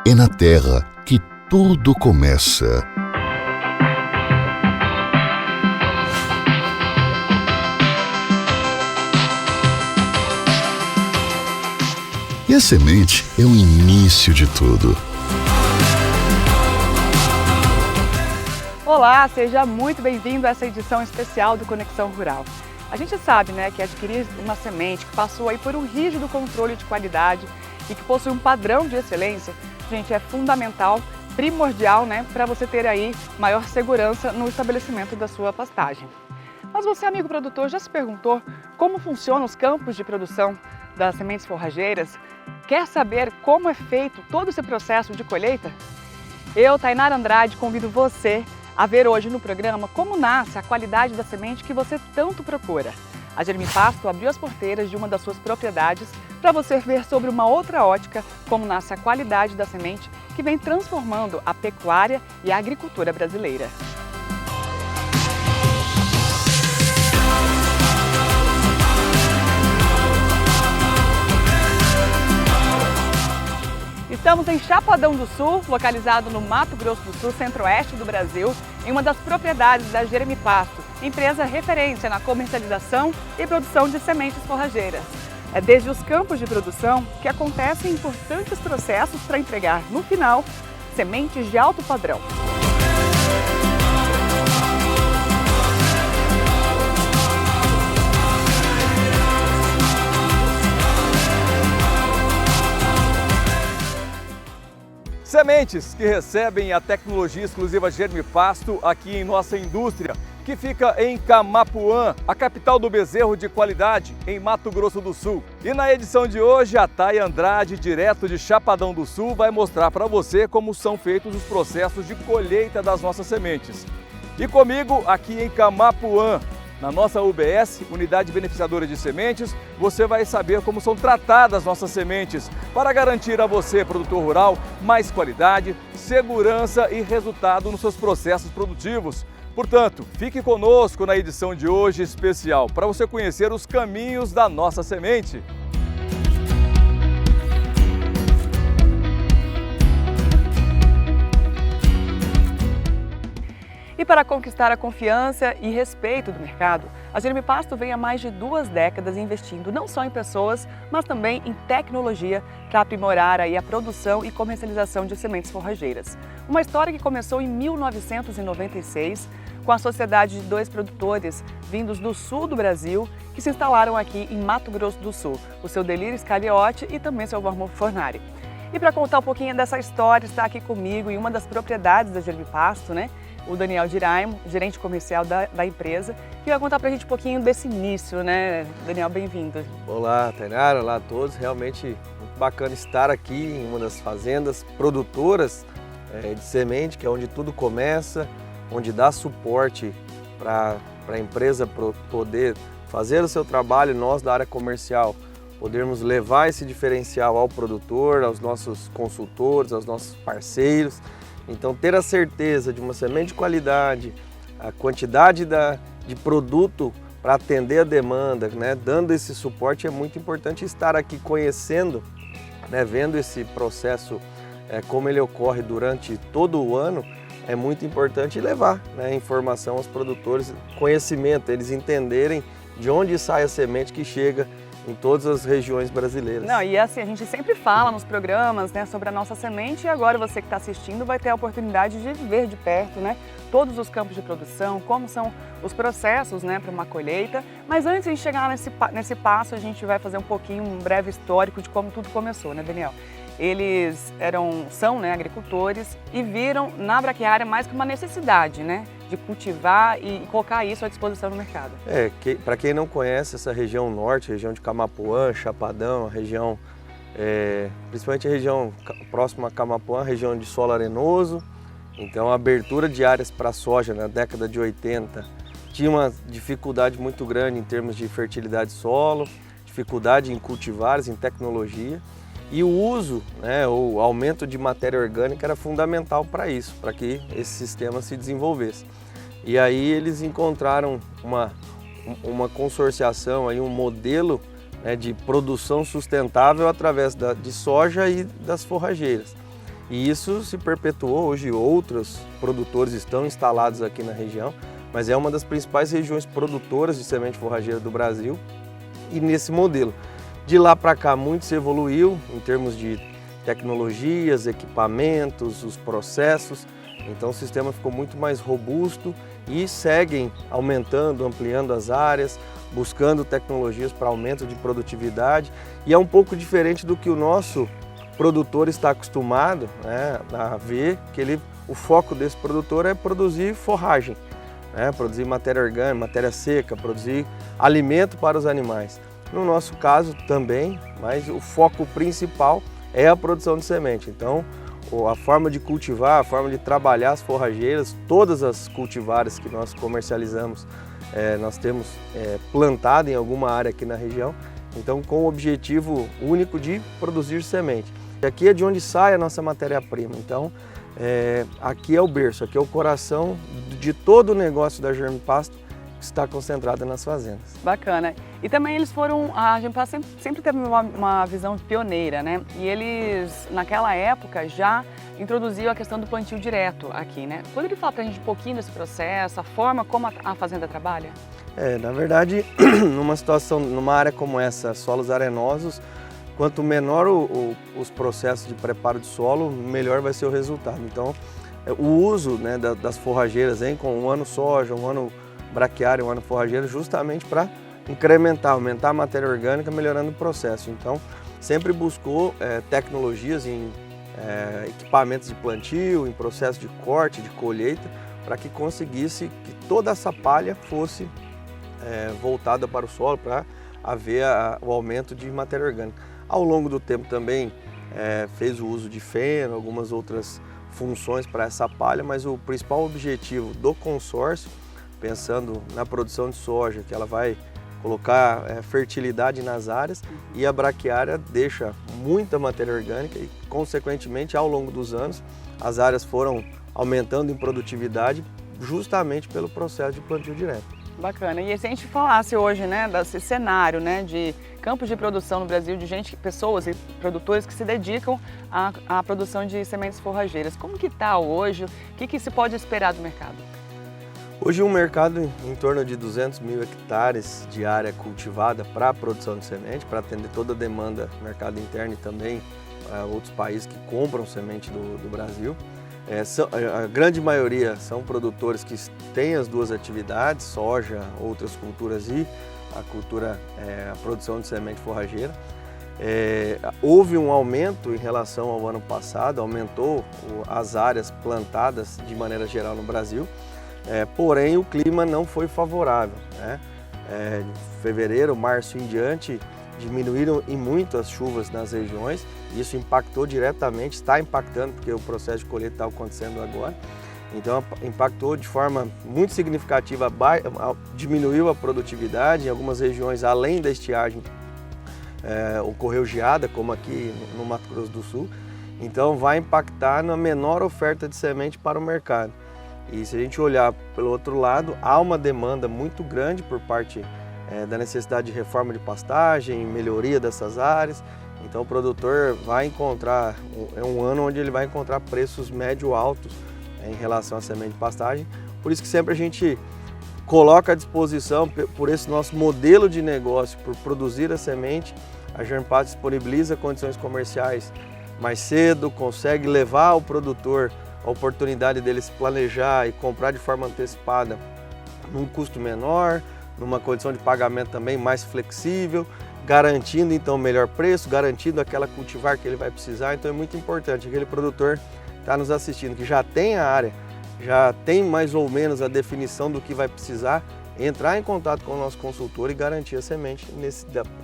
É na terra que tudo começa. E a semente é o início de tudo. Olá, seja muito bem-vindo a essa edição especial do Conexão Rural. A gente sabe, que adquirir uma semente que passou aí por um rígido controle de qualidade e que possui um padrão de excelência, gente, é fundamental, primordial, para você ter aí maior segurança no estabelecimento da sua pastagem. Mas você, amigo produtor, já se perguntou como funcionam os campos de produção das sementes forrageiras? Quer saber como é feito todo esse processo de colheita? Eu, Tainara Andrade, convido você a ver hoje no programa como nasce a qualidade da semente que você tanto procura. A Germipasto abriu as porteiras de uma das suas propriedades para você ver sobre uma outra ótica como nasce a qualidade da semente que vem transformando a pecuária e a agricultura brasileira. Estamos em Chapadão do Sul, localizado no Mato Grosso do Sul, centro-oeste do Brasil, em uma das propriedades da Germipasto, empresa referência na comercialização e produção de sementes forrageiras. É desde os campos de produção que acontecem importantes processos para entregar, no final, sementes de alto padrão. Sementes que recebem a tecnologia exclusiva Germipasto aqui em nossa indústria, que fica em Camapuã, a capital do bezerro de qualidade, em Mato Grosso do Sul. E na edição de hoje, a Thay Andrade, direto de Chapadão do Sul, vai mostrar para você como são feitos os processos de colheita das nossas sementes. E comigo, aqui em Camapuã, na nossa UBS, Unidade Beneficiadora de Sementes, você vai saber como são tratadas nossas sementes para garantir a você, produtor rural, mais qualidade, segurança e resultado nos seus processos produtivos. Portanto, fique conosco na edição de hoje especial para você conhecer os caminhos da nossa semente. E para conquistar a confiança e respeito do mercado, a Germipasto vem há mais de 2 décadas investindo não só em pessoas, mas também em tecnologia para aprimorar aí a produção e comercialização de sementes forrageiras. Uma história que começou em 1996, com a sociedade de 2 produtores vindos do sul do Brasil, que se instalaram aqui em Mato Grosso do Sul, o seu Delírio Scagliotti e também seu Valmor Fornari. E para contar um pouquinho dessa história, está aqui comigo em uma das propriedades da Germipasto, o Daniel Diraimo, gerente comercial da empresa, que vai contar para a gente um pouquinho desse início, Daniel, bem-vindo. Olá, Tainara, olá a todos. Realmente muito bacana estar aqui em uma das fazendas produtoras de semente, que é onde tudo começa, onde dá suporte para a empresa poder fazer o seu trabalho, nós da área comercial podermos levar esse diferencial ao produtor, aos nossos consultores, aos nossos parceiros. Então, ter a certeza de uma semente de qualidade, a quantidade de produto para atender a demanda, dando esse suporte, é muito importante estar aqui conhecendo, vendo esse processo, como ele ocorre durante todo o ano, é muito importante levar informação aos produtores, conhecimento, eles entenderem de onde sai a semente que chega em todas as regiões brasileiras. E assim, a gente sempre fala nos programas sobre a nossa semente e agora você que está assistindo vai ter a oportunidade de ver de perto todos os campos de produção, como são os processos para uma colheita. Mas antes de chegar nesse passo, a gente vai fazer um breve histórico de como tudo começou, Daniel? Eles são agricultores e viram na braquiária mais que uma necessidade, de cultivar e colocar isso à disposição no mercado. Para quem não conhece essa região norte, região de Camapuã, Chapadão, a região, principalmente a região próxima a Camapuã, região de solo arenoso, então a abertura de áreas para soja na década de 80 tinha uma dificuldade muito grande em termos de fertilidade de solo, dificuldade em cultivares, em tecnologia. E o uso, o aumento de matéria orgânica era fundamental para isso, para que esse sistema se desenvolvesse. E aí eles encontraram uma consorciação, aí, um modelo de produção sustentável através de soja e das forrageiras. E isso se perpetuou, hoje outros produtores estão instalados aqui na região, mas é uma das principais regiões produtoras de semente forrageira do Brasil. E nesse modelo, de lá para cá, muito se evoluiu em termos de tecnologias, equipamentos, os processos. Então o sistema ficou muito mais robusto e seguem aumentando, ampliando as áreas, buscando tecnologias para aumento de produtividade. E é um pouco diferente do que o nosso produtor está acostumado, né, a ver, que o foco desse produtor é produzir forragem, né, produzir matéria orgânica, matéria seca, produzir alimento para os animais. No nosso caso também, mas o foco principal é a produção de semente. Então, a forma de cultivar, a forma de trabalhar as forrageiras, todas as cultivares que nós comercializamos, nós temos plantado em alguma área aqui na região, então com o objetivo único de produzir semente. E aqui é de onde sai a nossa matéria-prima, então aqui é o berço, aqui é o coração de todo o negócio da Germipasto, que está concentrada nas fazendas. Bacana. E também eles foram, a Germipasto sempre teve uma visão pioneira, né? E eles, naquela época, já introduziam a questão do plantio direto aqui, né? Poderia falar para a gente um pouquinho desse processo, a forma como a fazenda trabalha? Na verdade, numa área como essa, solos arenosos, quanto menor os processos de preparo de solo, melhor vai ser o resultado. Então, o uso, né, das forrageiras, com um ano soja, um ano braquiária, um ano forrageiro, justamente para aumentar a matéria orgânica, melhorando o processo. Então, sempre buscou tecnologias em equipamentos de plantio, em processo de corte, de colheita, para que conseguisse que toda essa palha fosse voltada para o solo, para haver o aumento de matéria orgânica. Ao longo do tempo também fez o uso de feno, algumas outras funções para essa palha, mas o principal objetivo do consórcio, pensando na produção de soja, que ela vai colocar fertilidade nas áreas, e a braquiária deixa muita matéria orgânica e, consequentemente, ao longo dos anos, as áreas foram aumentando em produtividade justamente pelo processo de plantio direto. Bacana. E se a gente falasse hoje, né, desse cenário, né, de campos de produção no Brasil, de pessoas e produtores que se dedicam à produção de sementes forrageiras, como que está hoje? O que se pode esperar do mercado? Hoje um mercado em torno de 200 mil hectares de área cultivada para a produção de semente, para atender toda a demanda do mercado interno e também outros países que compram semente do Brasil. A grande maioria são produtores que têm as duas atividades, soja, outras culturas e a produção de semente forrageira. Houve um aumento em relação ao ano passado, aumentou as áreas plantadas de maneira geral no Brasil, porém o clima não foi favorável, né? De fevereiro, março em diante, diminuíram em muito as chuvas nas regiões. Isso impactou diretamente, está impactando, porque o processo de colheita está acontecendo agora. Então impactou de forma muito significativa, diminuiu a produtividade. Em algumas regiões, além da estiagem, ocorreu geada, como aqui no Mato Grosso do Sul. Então vai impactar na menor oferta de semente para o mercado. E se a gente olhar pelo outro lado, há uma demanda muito grande por parte da necessidade de reforma de pastagem, melhoria dessas áreas. Então o produtor vai encontrar, um ano onde ele vai encontrar preços médio-altos em relação à semente de pastagem. Por isso que sempre a gente coloca à disposição, por esse nosso modelo de negócio, por produzir a semente, a Germipasto disponibiliza condições comerciais mais cedo, consegue levar ao produtor a oportunidade dele se planejar e comprar de forma antecipada num custo menor, numa condição de pagamento também mais flexível, garantindo então o melhor preço, garantindo aquela cultivar que ele vai precisar. Então é muito importante aquele produtor que está nos assistindo, que já tem a área, já tem mais ou menos a definição do que vai precisar, entrar em contato com o nosso consultor e garantir a semente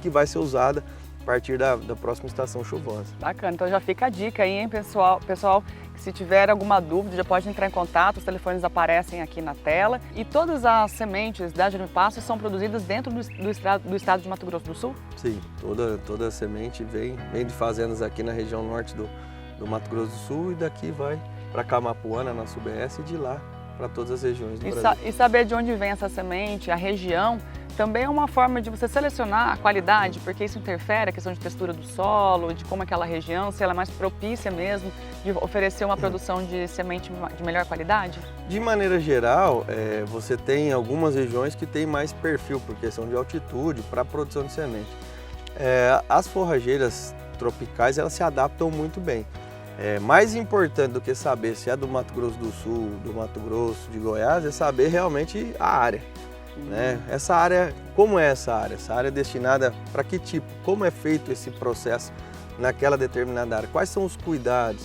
que vai ser usada a partir da próxima estação chuvosa. Bacana, então já fica a dica aí, hein, pessoal? Se tiver alguma dúvida, já pode entrar em contato, os telefones aparecem aqui na tela. E todas as sementes da Germipasto são produzidas dentro do estado de Mato Grosso do Sul? Sim, toda a semente vem de fazendas aqui na região norte do Mato Grosso do Sul, e daqui vai para Camapuã, na nossa UBS, e de lá para todas as regiões do Brasil. E saber de onde vem essa semente, a região, também é uma forma de você selecionar a qualidade, porque isso interfere a questão de textura do solo, de como aquela região, se ela é mais propícia mesmo, de oferecer uma produção de semente de melhor qualidade? De maneira geral, você tem algumas regiões que têm mais perfil por questão de altitude para a produção de semente. As forrageiras tropicais, elas se adaptam muito bem. Mais importante do que saber se é do Mato Grosso do Sul, do Mato Grosso, de Goiás, é saber realmente a área. Né? Essa área, como é essa área? Essa área é destinada para que tipo? Como é feito esse processo naquela determinada área? Quais são os cuidados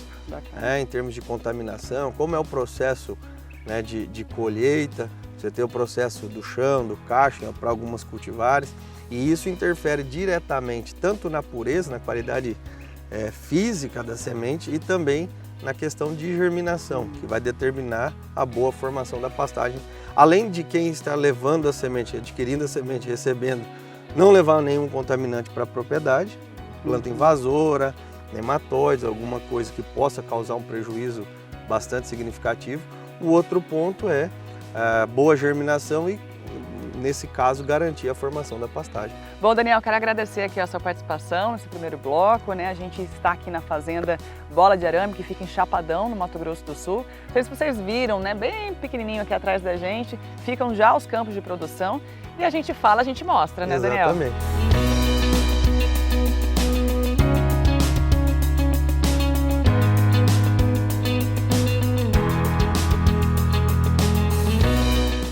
em termos de contaminação? Como é o processo, né, de colheita? Você tem o processo do chão, do cacho para algumas cultivares, e isso interfere diretamente tanto na pureza, na qualidade física da semente e também na questão de germinação, que vai determinar a boa formação da pastagem. Além de quem está levando a semente, adquirindo a semente, recebendo, não levar nenhum contaminante para a propriedade, planta invasora, nematóides, alguma coisa que possa causar um prejuízo bastante significativo. O outro ponto é a boa germinação e, nesse caso, garantir a formação da pastagem. Bom, Daniel, quero agradecer aqui a sua participação nesse primeiro bloco, né? A gente está aqui na fazenda Bola de Arame, que fica em Chapadão, no Mato Grosso do Sul. Não sei se vocês viram, né? Bem pequenininho aqui atrás da gente, ficam já os campos de produção e a gente fala, a gente mostra, né, Daniel? Exatamente.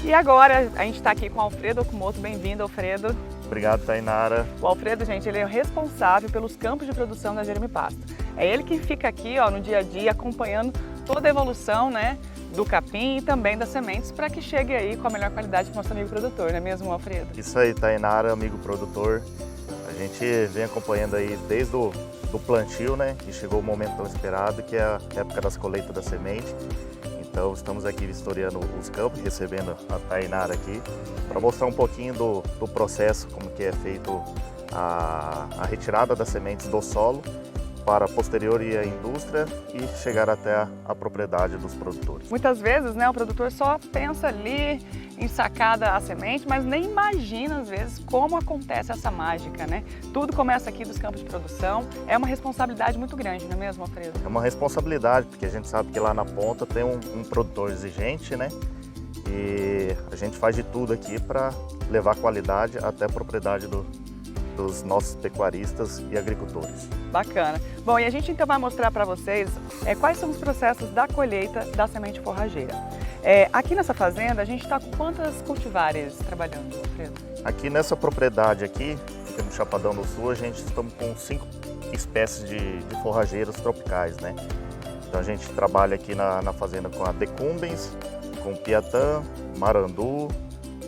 E agora a gente está aqui com o Alfredo Okumoto. Bem-vindo, Alfredo. Obrigado, Tainara. O Alfredo, gente, ele é o responsável pelos campos de produção da Germipasto. É ele que fica aqui, ó, no dia a dia, acompanhando toda a evolução, né, do capim e também das sementes para que chegue aí com a melhor qualidade para o nosso amigo produtor, não é mesmo, Alfredo? Isso aí, Tainara, amigo produtor. A gente vem acompanhando aí desde o plantio, né, e chegou o momento tão esperado, que é a época das colheitas da semente. Então estamos aqui vistoriando os campos, recebendo a Tainara aqui, para mostrar um pouquinho do processo, como que é feito a retirada das sementes do solo, para posterior ir à indústria e chegar até a propriedade dos produtores. Muitas vezes, né, o produtor só pensa ali em sacada a semente, mas nem imagina, às vezes, como acontece essa mágica, né? Tudo começa aqui dos campos de produção, é uma responsabilidade muito grande, não é mesmo, Alfredo? É uma responsabilidade, porque a gente sabe que lá na ponta tem um produtor exigente, né? E a gente faz de tudo aqui para levar qualidade até a propriedade dos nossos pecuaristas e agricultores. Bacana. Bom, e a gente então vai mostrar para vocês quais são os processos da colheita da semente forrageira. Aqui nessa fazenda, a gente está com quantas cultivares trabalhando, Alfredo? Aqui nessa propriedade aqui, fica no Chapadão do Sul, a gente estamos com 5 espécies de forrageiros tropicais, né? Então a gente trabalha aqui na fazenda com a Decumbens, com Piatã, Marandu,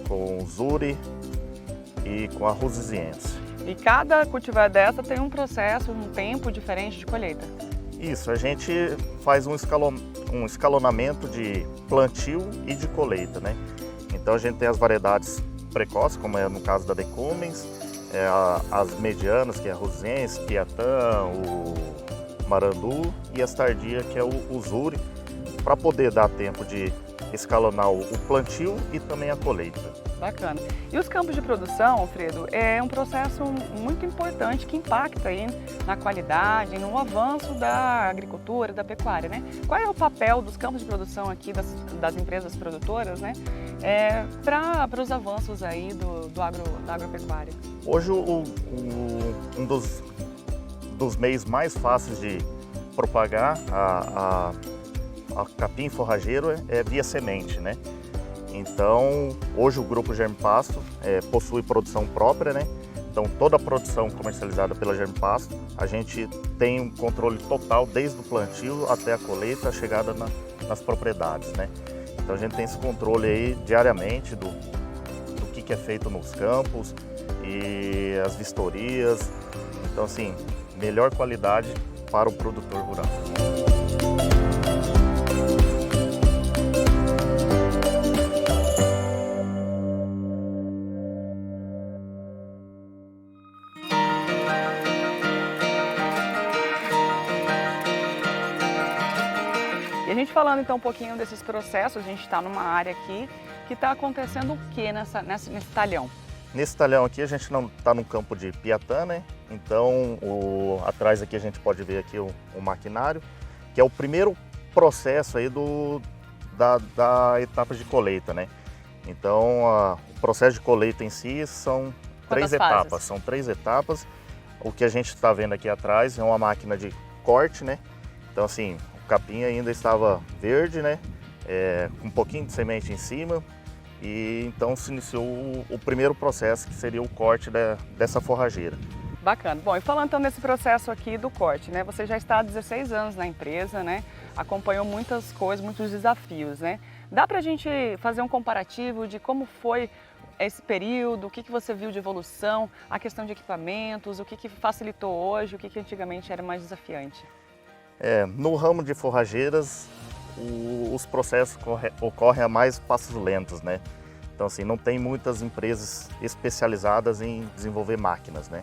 com Zuri e com a Rusiziense. E cada cultivar dessa tem um processo, um tempo diferente de colheita? Isso, a gente faz um escalonamento de plantio e de colheita, né? Então a gente tem as variedades precoces, como é no caso da Decumbens, as medianas, que é a Rusiziense, Piatã, o Marandu, e as tardias, que é o Zuri, para poder dar tempo de escalonar o plantio e também a colheita. Bacana. E os campos de produção, Alfredo, é um processo muito importante que impacta aí na qualidade, no avanço da agricultura, da pecuária, né? Qual é o papel dos campos de produção aqui das empresas produtoras, né? Para os avanços aí da agropecuária? Hoje um dos meios mais fáceis de propagar a capim forrageiro é via semente, né? Então, hoje o Grupo Germipasto possui produção própria, né? Então, toda a produção comercializada pela Germipasto, a gente tem um controle total desde o plantio até a colheita, a chegada nas propriedades, né? Então, a gente tem esse controle aí diariamente do que é feito nos campos e as vistorias. Então, assim, melhor qualidade para o produtor rural. E a gente falando então um pouquinho desses processos, a gente está numa área aqui que está acontecendo o que nesse talhão? nesse talhão aqui a gente não está no campo de Piatã, né? Então atrás aqui a gente pode ver aqui o maquinário, que é o primeiro processo aí da etapa de colheita, né? Então o processo de colheita em si são Quantas três etapas. fases? São 3 etapas. O que a gente está vendo aqui atrás é uma máquina de corte, né? Então assim, o capim ainda estava verde, né? Com um pouquinho de semente em cima. E então se iniciou o primeiro processo, que seria o corte dessa forrageira. Bacana. Bom, e falando então nesse processo aqui do corte, né? Você já está há 16 anos na empresa, né? Acompanhou muitas coisas, muitos desafios, né? Dá pra gente fazer um comparativo de como foi esse período, o que você viu de evolução, a questão de equipamentos, o que facilitou hoje, o que antigamente era mais desafiante? No ramo de forrageiras, os processos ocorrem a mais passos lentos, né? Então assim, não tem muitas empresas especializadas em desenvolver máquinas, né?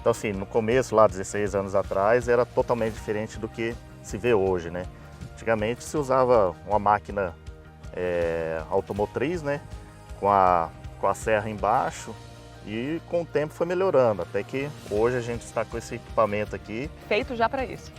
Então assim, no começo, lá 16 anos atrás, era totalmente diferente do que se vê hoje, né? Antigamente se usava uma máquina automotriz, né? Com a serra embaixo, e com o tempo foi melhorando, até que hoje a gente está com esse equipamento aqui. Feito já para isso.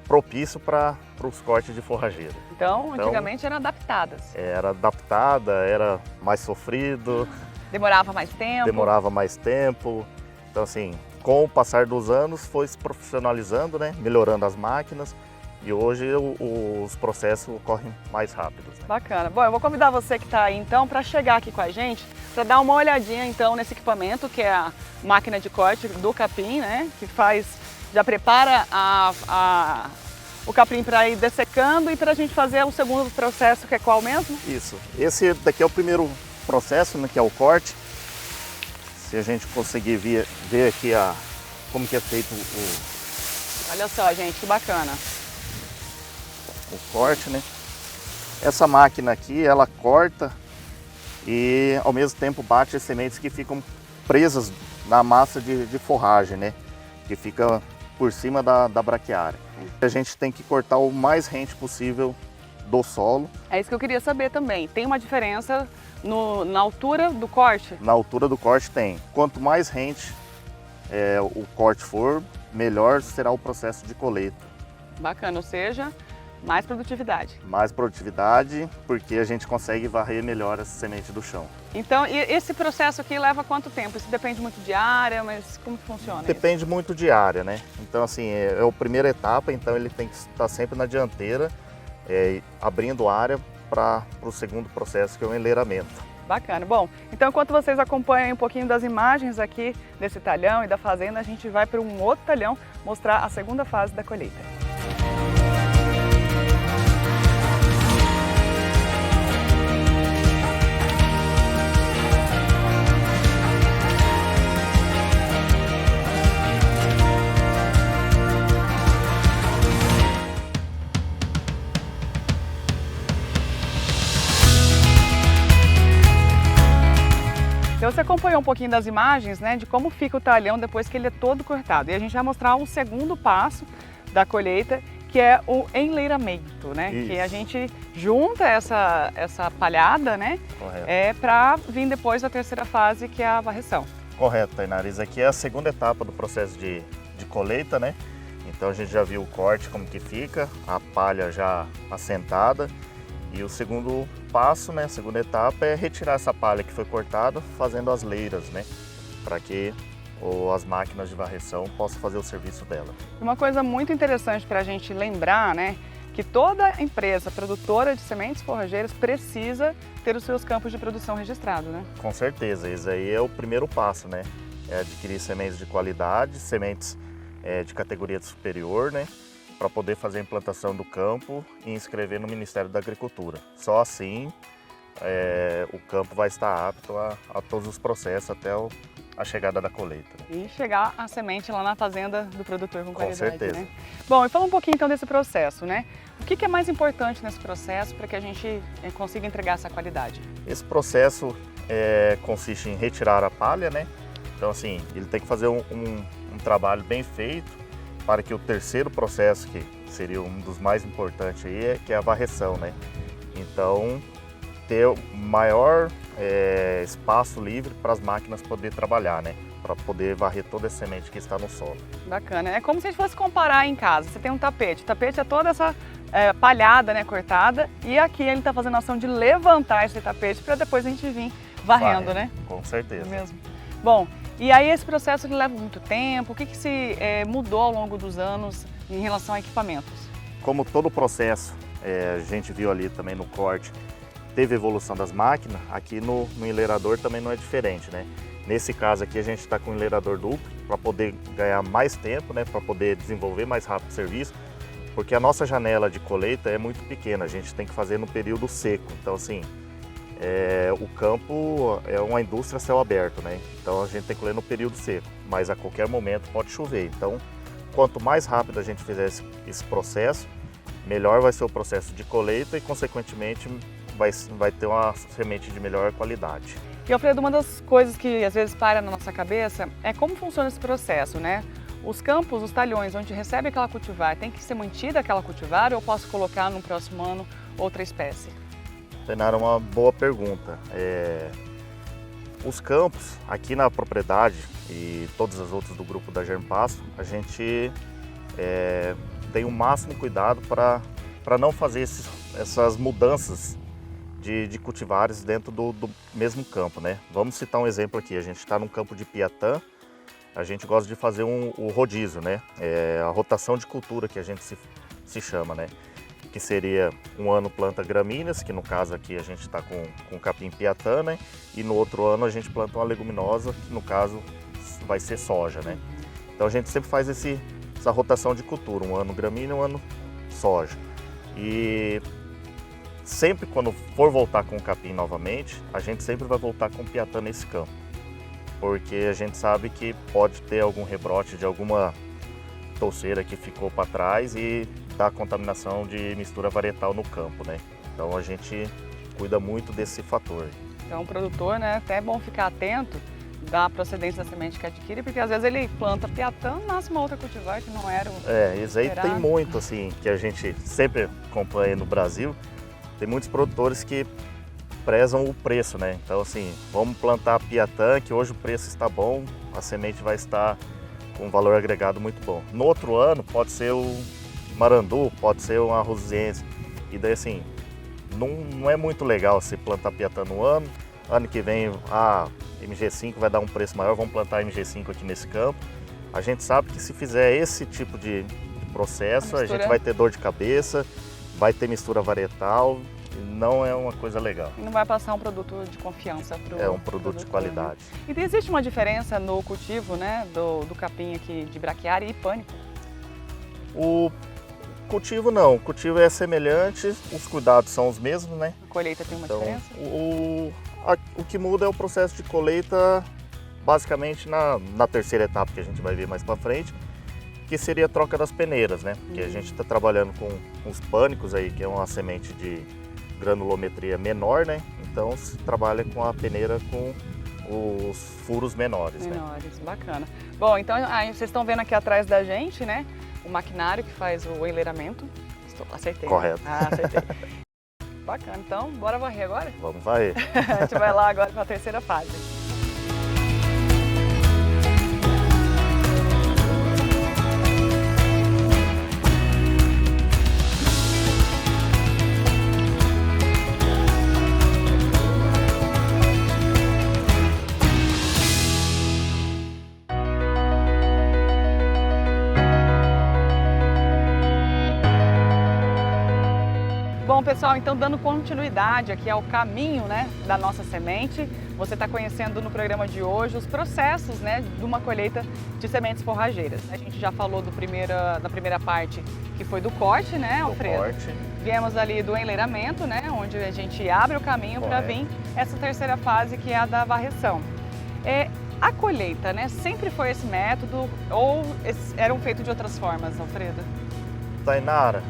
Propício para os cortes de forrageira. Então, antigamente eram adaptadas. Era adaptada, era mais sofrido. Demorava mais tempo. Demorava mais tempo. Então assim, com o passar dos anos foi se profissionalizando, né? Melhorando as máquinas. E hoje os processos ocorrem mais rápidos, né? Bacana. Bom, eu vou convidar você que está aí então para chegar aqui com a gente, para dar uma olhadinha então nesse equipamento que é a máquina de corte do capim, né? Que já prepara o capim para ir dessecando e para a gente fazer o segundo processo, que é qual mesmo? Isso. Esse daqui é o primeiro processo, né, que é o corte. Se a gente conseguir ver aqui como que é feito Olha só, gente, que bacana. o corte, né? Essa máquina aqui, ela corta e ao mesmo tempo bate as sementes que ficam presas na massa de forragem, né? Que fica por cima da braquiária. A gente tem que cortar o mais rente possível do solo. É isso que eu queria saber também. Tem uma diferença na altura do corte? Na altura do corte tem. Quanto mais rente o corte for, melhor será o processo de colheita. Bacana, ou seja, mais produtividade. Mais produtividade, porque a gente consegue varrer melhor essa semente do chão. Então, e esse processo aqui leva quanto tempo? Isso depende muito de área, mas como que funciona isso? Depende muito de área, né? Então, assim, é a primeira etapa, então ele tem que estar sempre na dianteira, abrindo área para o segundo processo, que é o enleiramento. Bacana. Bom, então enquanto vocês acompanham um pouquinho das imagens aqui desse talhão e da fazenda, a gente vai para um outro talhão mostrar a segunda fase da colheita. Então você acompanhou um pouquinho das imagens, né, de como fica o talhão depois que ele é todo cortado. E a gente vai mostrar um segundo passo da colheita, que é o enleiramento, né? Isso. Que a gente junta essa palhada, né? Correto. Para vir depois a terceira fase, que é a varreção. Correto, Tainara. Isso aqui é a segunda etapa do processo de colheita, né? Então a gente já viu o corte, como que fica, a palha já assentada. E o segundo passo, né, a segunda etapa é retirar essa palha que foi cortada, fazendo as leiras, né? Para que as máquinas de varreção possam fazer o serviço dela. Uma coisa muito interessante para a gente lembrar, né? Que toda empresa produtora de sementes forrageiras precisa ter os seus campos de produção registrados, né? Com certeza, isso aí é o primeiro passo, né? É adquirir sementes de qualidade, sementes de categoria superior, né? Para poder fazer a implantação do campo e inscrever no Ministério da Agricultura. Só assim o campo vai estar apto a todos os processos até a chegada da colheita. E chegar a semente lá na fazenda do produtor com qualidade. Com certeza. Né? Bom, e fala um pouquinho então desse processo, né? O que é mais importante nesse processo para que a gente consiga entregar essa qualidade? Esse processo consiste em retirar a palha, né? Então assim, ele tem que fazer um trabalho bem feito para que o terceiro processo, que seria um dos mais importantes aí, que é a varreção, né? Então, ter maior espaço livre para as máquinas poder trabalhar, né? Para poder varrer toda essa semente que está no solo. Bacana. É como se a gente fosse comparar em casa. Você tem um tapete. O tapete é toda essa palhada, né, cortada. E aqui ele está fazendo a ação de levantar esse tapete para depois a gente vir varrendo, né? Com certeza. É mesmo. Bom, e aí esse processo ele leva muito tempo. O que se mudou ao longo dos anos em relação a equipamentos? Como todo o processo, a gente viu ali também no corte, teve evolução das máquinas, aqui no enleirador também não é diferente, né? Nesse caso aqui a gente está com um enleirador duplo para poder ganhar mais tempo, né? Para poder desenvolver mais rápido o serviço, porque a nossa janela de colheita é muito pequena, a gente tem que fazer no período seco. Então assim, o campo é uma indústria a céu aberto, né? Então a gente tem que colher no período seco, mas a qualquer momento pode chover. Então quanto mais rápido a gente fizer esse processo, melhor vai ser o processo de colheita e consequentemente vai ter uma semente de melhor qualidade. E, Alfredo, uma das coisas que às vezes para na nossa cabeça é como funciona esse processo, né? Os campos, os talhões onde recebe aquela cultivar, tem que ser mantida aquela cultivar ou eu posso colocar no próximo ano outra espécie? Tainara, uma boa pergunta. Os campos, aqui na propriedade e todas as outras do grupo da Germpasto, a gente tem o máximo cuidado para não fazer essas mudanças de cultivares dentro do mesmo campo, né? Vamos citar um exemplo aqui, a gente está num campo de piatã, a gente gosta de fazer o rodízio, né? A rotação de cultura que a gente se chama, né? Que seria um ano planta gramíneas, que no caso aqui a gente está com capim piatã, né? E no outro ano a gente planta uma leguminosa, que no caso vai ser soja, né? Então a gente sempre faz essa rotação de cultura, um ano gramínea, um ano soja. E sempre quando for voltar com o capim novamente, a gente sempre vai voltar com o piatã nesse campo. Porque a gente sabe que pode ter algum rebrote de alguma touceira que ficou para trás e dá contaminação de mistura varietal no campo, né? Então a gente cuida muito desse fator. Então o produtor, né, até é bom ficar atento da procedência da semente que adquire, porque às vezes ele planta piatã, nasce uma outra cultivar que não era o isso aí tem muito, assim, que a gente sempre acompanha no Brasil. Tem muitos produtores que prezam o preço, né? Então, assim, vamos plantar piatã, que hoje o preço está bom, a semente vai estar com um valor agregado muito bom. No outro ano, pode ser o marandu, pode ser um arroziense. E daí, assim, não é muito legal você plantar piatã no ano que vem, MG5 vai dar um preço maior, vamos plantar MG5 aqui nesse campo. A gente sabe que se fizer esse tipo de processo, a gente vai ter dor de cabeça, vai ter mistura varietal, não é uma coisa legal. E não vai passar um produto de confiança para o É um produto de qualidade. Né? E existe uma diferença no cultivo, né, do capim aqui de braquiária e pânico? O cultivo não, o cultivo é semelhante, os cuidados são os mesmos, né? A colheita tem uma diferença? O que muda é o processo de colheita, basicamente na terceira etapa que a gente vai ver mais para frente, que seria a troca das peneiras, né? Porque a gente está trabalhando com os pânicos aí, que é uma semente de granulometria menor, né? Então se trabalha com a peneira com os furos menores. Menores, né? Bacana. Bom, então vocês estão vendo aqui atrás da gente, né? O maquinário que faz o enleiramento. Acertei. Correto. Acertei. Bacana, então bora varrer agora? Vamos varrer. A gente vai lá agora para a terceira fase. Bom, pessoal, então dando continuidade aqui ao caminho, né, da nossa semente, você está conhecendo no programa de hoje os processos, né, de uma colheita de sementes forrageiras. A gente já falou da primeira parte, que foi do corte, né, Alfredo? Do corte. Viemos ali do enleiramento, né, onde a gente abre o caminho para vir essa terceira fase, que é a da varreção. A colheita, né, sempre foi esse método ou eram feitos de outras formas, Alfredo? Tainara,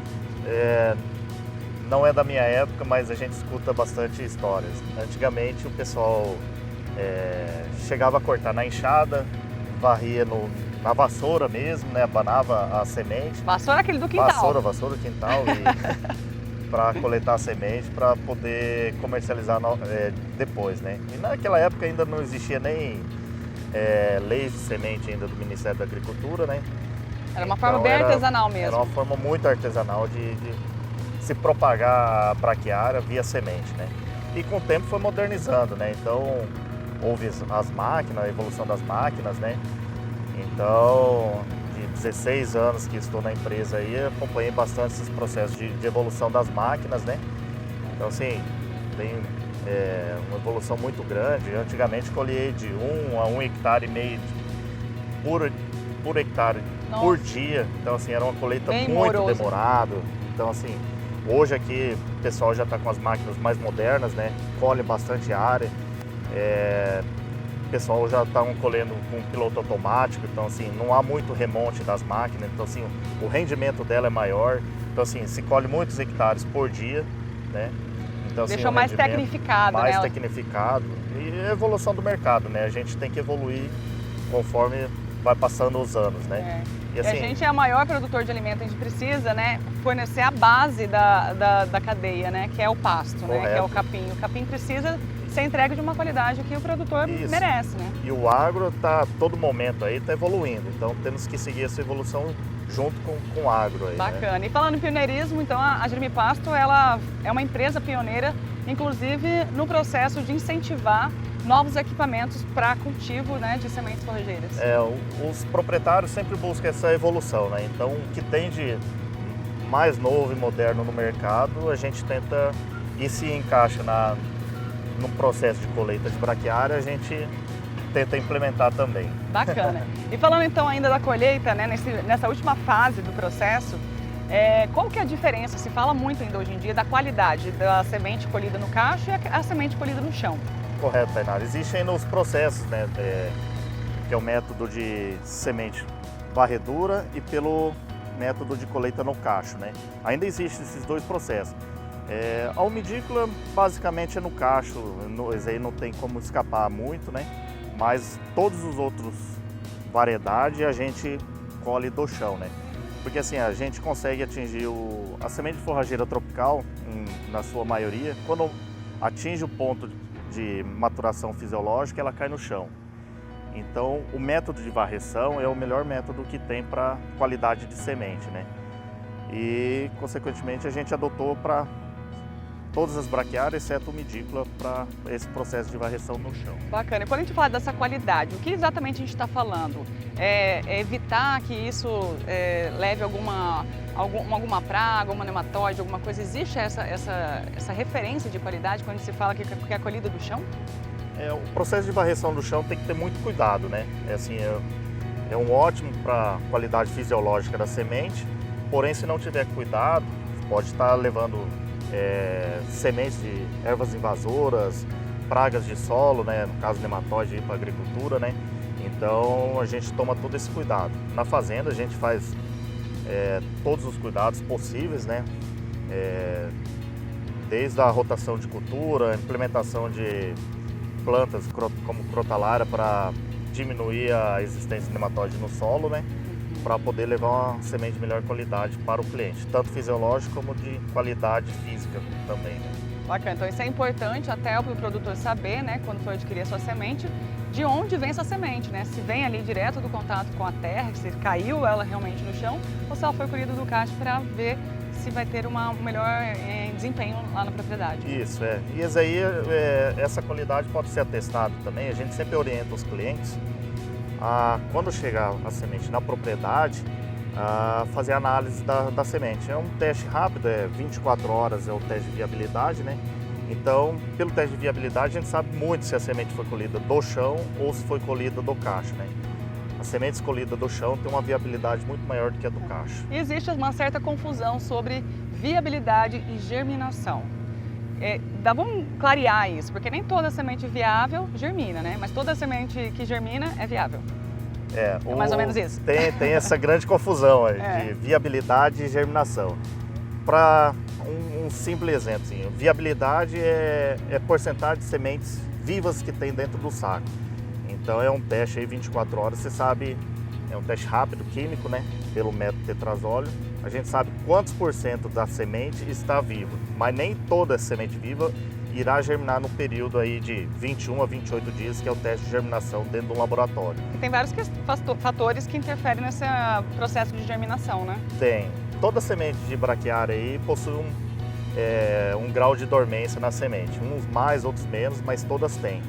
não é da minha época, mas a gente escuta bastante histórias. Antigamente o pessoal chegava a cortar na enxada, varria na vassoura mesmo, né? Abanava a semente. Vassoura aquele do quintal. Vassoura do quintal. para coletar a semente para poder comercializar depois, né? E naquela época ainda não existia nem leis de semente ainda do Ministério da Agricultura, né? Era uma forma bem artesanal mesmo. Era uma forma muito artesanal de se propagar a braquiária via semente, né? E com o tempo foi modernizando, né? Então houve as máquinas, a evolução das máquinas, né? Então, de 16 anos que estou na empresa aí, acompanhei bastante esses processos de evolução das máquinas, né? Então, assim, tem uma evolução muito grande. Antigamente colhei de 1 a 1,5 hectare por hectare. Nossa. Por dia. Então, assim, era uma colheita Bem muito moroso. demorada. Então, assim, hoje aqui o pessoal já está com as máquinas mais modernas, né? Colhe bastante área. O pessoal já está colhendo com piloto automático, então assim, não há muito remonte das máquinas, então assim, o rendimento dela é maior, então assim, se colhe muitos hectares por dia, né? Então, assim, Deixou mais tecnificado, mais né? tecnificado e a evolução do mercado, né? A gente tem que evoluir conforme vai passando os anos, né? E a gente é o maior produtor de alimento, a gente precisa, né, fornecer a base da cadeia, né, que é o pasto, né, que é o capim. O capim precisa ser entregue de uma qualidade que o produtor merece, né? E o agro todo momento aí está evoluindo, então temos que seguir essa evolução junto com o agro aí. Bacana. Né? E falando em pioneirismo, então a Germipasto, ela é uma empresa pioneira, inclusive no processo de incentivar novos equipamentos para cultivo, né, de sementes forrageiras. Os proprietários sempre buscam essa evolução, né? Então, o que tem de mais novo e moderno no mercado, a gente tenta, e se encaixa no processo de colheita de braquiária, a gente tenta implementar também. Bacana. E falando então ainda da colheita, né, nessa última fase do processo, qual que é a diferença? Se fala muito ainda hoje em dia da qualidade da semente colhida no cacho e a semente colhida no chão. Correto, Tainara. Existem nos processos, né, que é o método de semente varredura e pelo método de colheita no cacho, né? Ainda existem esses dois processos. A umidícula basicamente é no cacho, esse aí não tem como escapar muito, né? Mas todos os outros variedades a gente colhe do chão, né? Porque assim, a gente consegue atingir a semente forrageira tropical, na sua maioria, quando atinge o ponto de maturação fisiológica, ela cai no chão. Então, o método de varreção é o melhor método que tem para qualidade de semente, né? E, consequentemente, a gente adotou para todas as braquiárias, exceto o umidícula, para esse processo de varreção no chão. Bacana. E quando a gente fala dessa qualidade, o que exatamente a gente está falando? É evitar que isso leve alguma praga, alguma nematóide, alguma coisa? Existe essa referência de qualidade quando se fala que é a colhida do chão? O processo de varreção do chão tem que ter muito cuidado, né? É um ótimo para a qualidade fisiológica da semente, porém, se não tiver cuidado, pode estar levando sementes de ervas invasoras, pragas de solo, né? No caso nematóide para a agricultura, né? Então a gente toma todo esse cuidado. Na fazenda a gente faz todos os cuidados possíveis, né? Desde a rotação de cultura, implementação de plantas como crotalária para diminuir a existência de nematóide no solo, né? Para poder levar uma semente de melhor qualidade para o cliente, tanto fisiológico como de qualidade física também, né? Bacana, então isso é importante até para o produtor saber, né, quando for adquirir a sua semente, de onde vem essa semente, né? Se vem ali direto do contato com a terra, se caiu ela realmente no chão, ou se ela foi colhida do cacho para ver se vai ter um melhor desempenho lá na propriedade. Isso, E essa qualidade pode ser atestada também. A gente sempre orienta os clientes quando chegar a semente na propriedade, fazer a análise da semente. É um teste rápido, 24 horas é o teste de viabilidade, né? Então, pelo teste de viabilidade, a gente sabe muito se a semente foi colhida do chão ou se foi colhida do cacho, né? A semente escolhida do chão tem uma viabilidade muito maior do que a do cacho. E existe uma certa confusão sobre viabilidade e germinação. Vamos clarear isso, porque nem toda semente viável germina, né? Mas toda semente que germina é viável. É mais ou menos isso. Tem essa grande confusão aí, de viabilidade e germinação. Para um simples exemplo, assim, viabilidade é porcentagem de sementes vivas que tem dentro do saco. Então é um teste aí 24 horas, você sabe é um teste rápido químico, né, pelo método tetrazóleo. A gente sabe quantos % da semente está viva, mas nem toda a semente viva irá germinar no período aí de 21 a 28 dias, que é o teste de germinação dentro de um laboratório. E tem vários fatores que interferem nesse processo de germinação, né? Tem. Toda semente de braquiária aí possui um grau de dormência na semente. Uns mais, outros menos, mas todas têm.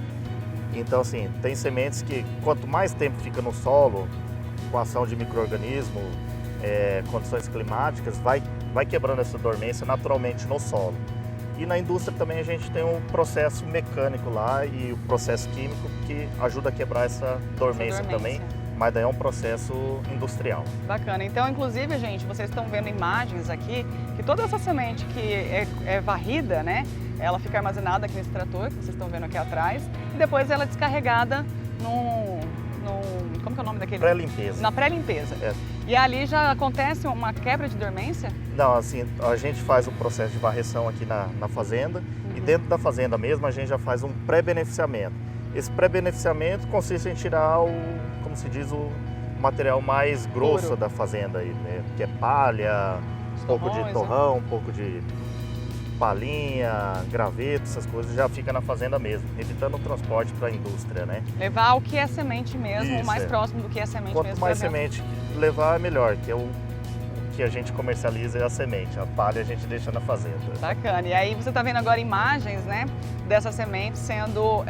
Então, assim, tem sementes que quanto mais tempo fica no solo, com ação de micro-organismo, condições climáticas, vai quebrando essa dormência naturalmente no solo. E na indústria também a gente tem um processo mecânico lá e o processo químico que ajuda a quebrar essa dormência também, mas daí é um processo industrial. Bacana. Então, inclusive, gente, vocês estão vendo imagens aqui que toda essa semente que é varrida, né, ela fica armazenada aqui nesse trator que vocês estão vendo aqui atrás e depois ela é descarregada como que é o nome daquele? Pré-limpeza. Na pré-limpeza. E ali já acontece uma quebra de dormência? Não, assim, a gente faz o processo de varreção aqui na fazenda e dentro da fazenda mesmo a gente já faz um pré-beneficiamento. Esse pré-beneficiamento consiste em tirar como se diz, o material mais grosso da fazenda aí, né? Que é palha, um pouco de torrão, um pouco de palhinha, graveto, essas coisas já fica na fazenda mesmo, evitando o transporte para a indústria, né? Levar o que é semente mesmo, o mais próximo do que é semente mesmo. Quanto mais semente levar, é melhor, que é o que a gente comercializa é a semente, a palha a gente deixa na fazenda. Bacana. E aí você está vendo agora imagens, né, dessa semente sendo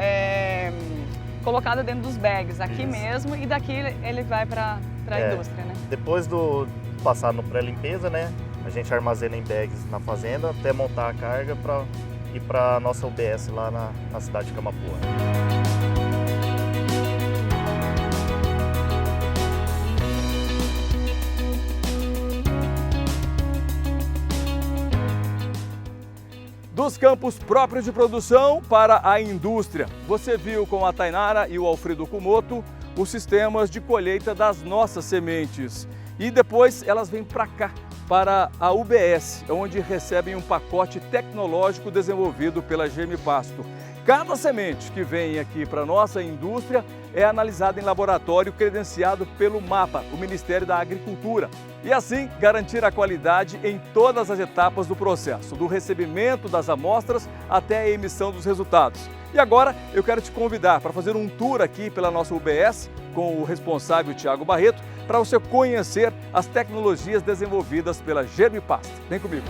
colocada dentro dos bags, aqui mesmo, e daqui ele vai para a indústria, né? Depois do passar no pré-limpeza, né? A gente armazena em bags na fazenda até montar a carga para ir para a nossa UBS lá na cidade de Camapuã. Dos campos próprios de produção para a indústria. Você viu com a Tainara e o Alfredo Okumoto os sistemas de colheita das nossas sementes. E depois elas vêm para cá, para a UBS, onde recebem um pacote tecnológico desenvolvido pela Germipasto. Cada semente que vem aqui para a nossa indústria é analisada em laboratório credenciado pelo MAPA, o Ministério da Agricultura. E assim garantir a qualidade em todas as etapas do processo, do recebimento das amostras até a emissão dos resultados. E agora eu quero te convidar para fazer um tour aqui pela nossa UBS com o responsável Thiago Barreto, para você conhecer as tecnologias desenvolvidas pela Germipasto. Vem comigo.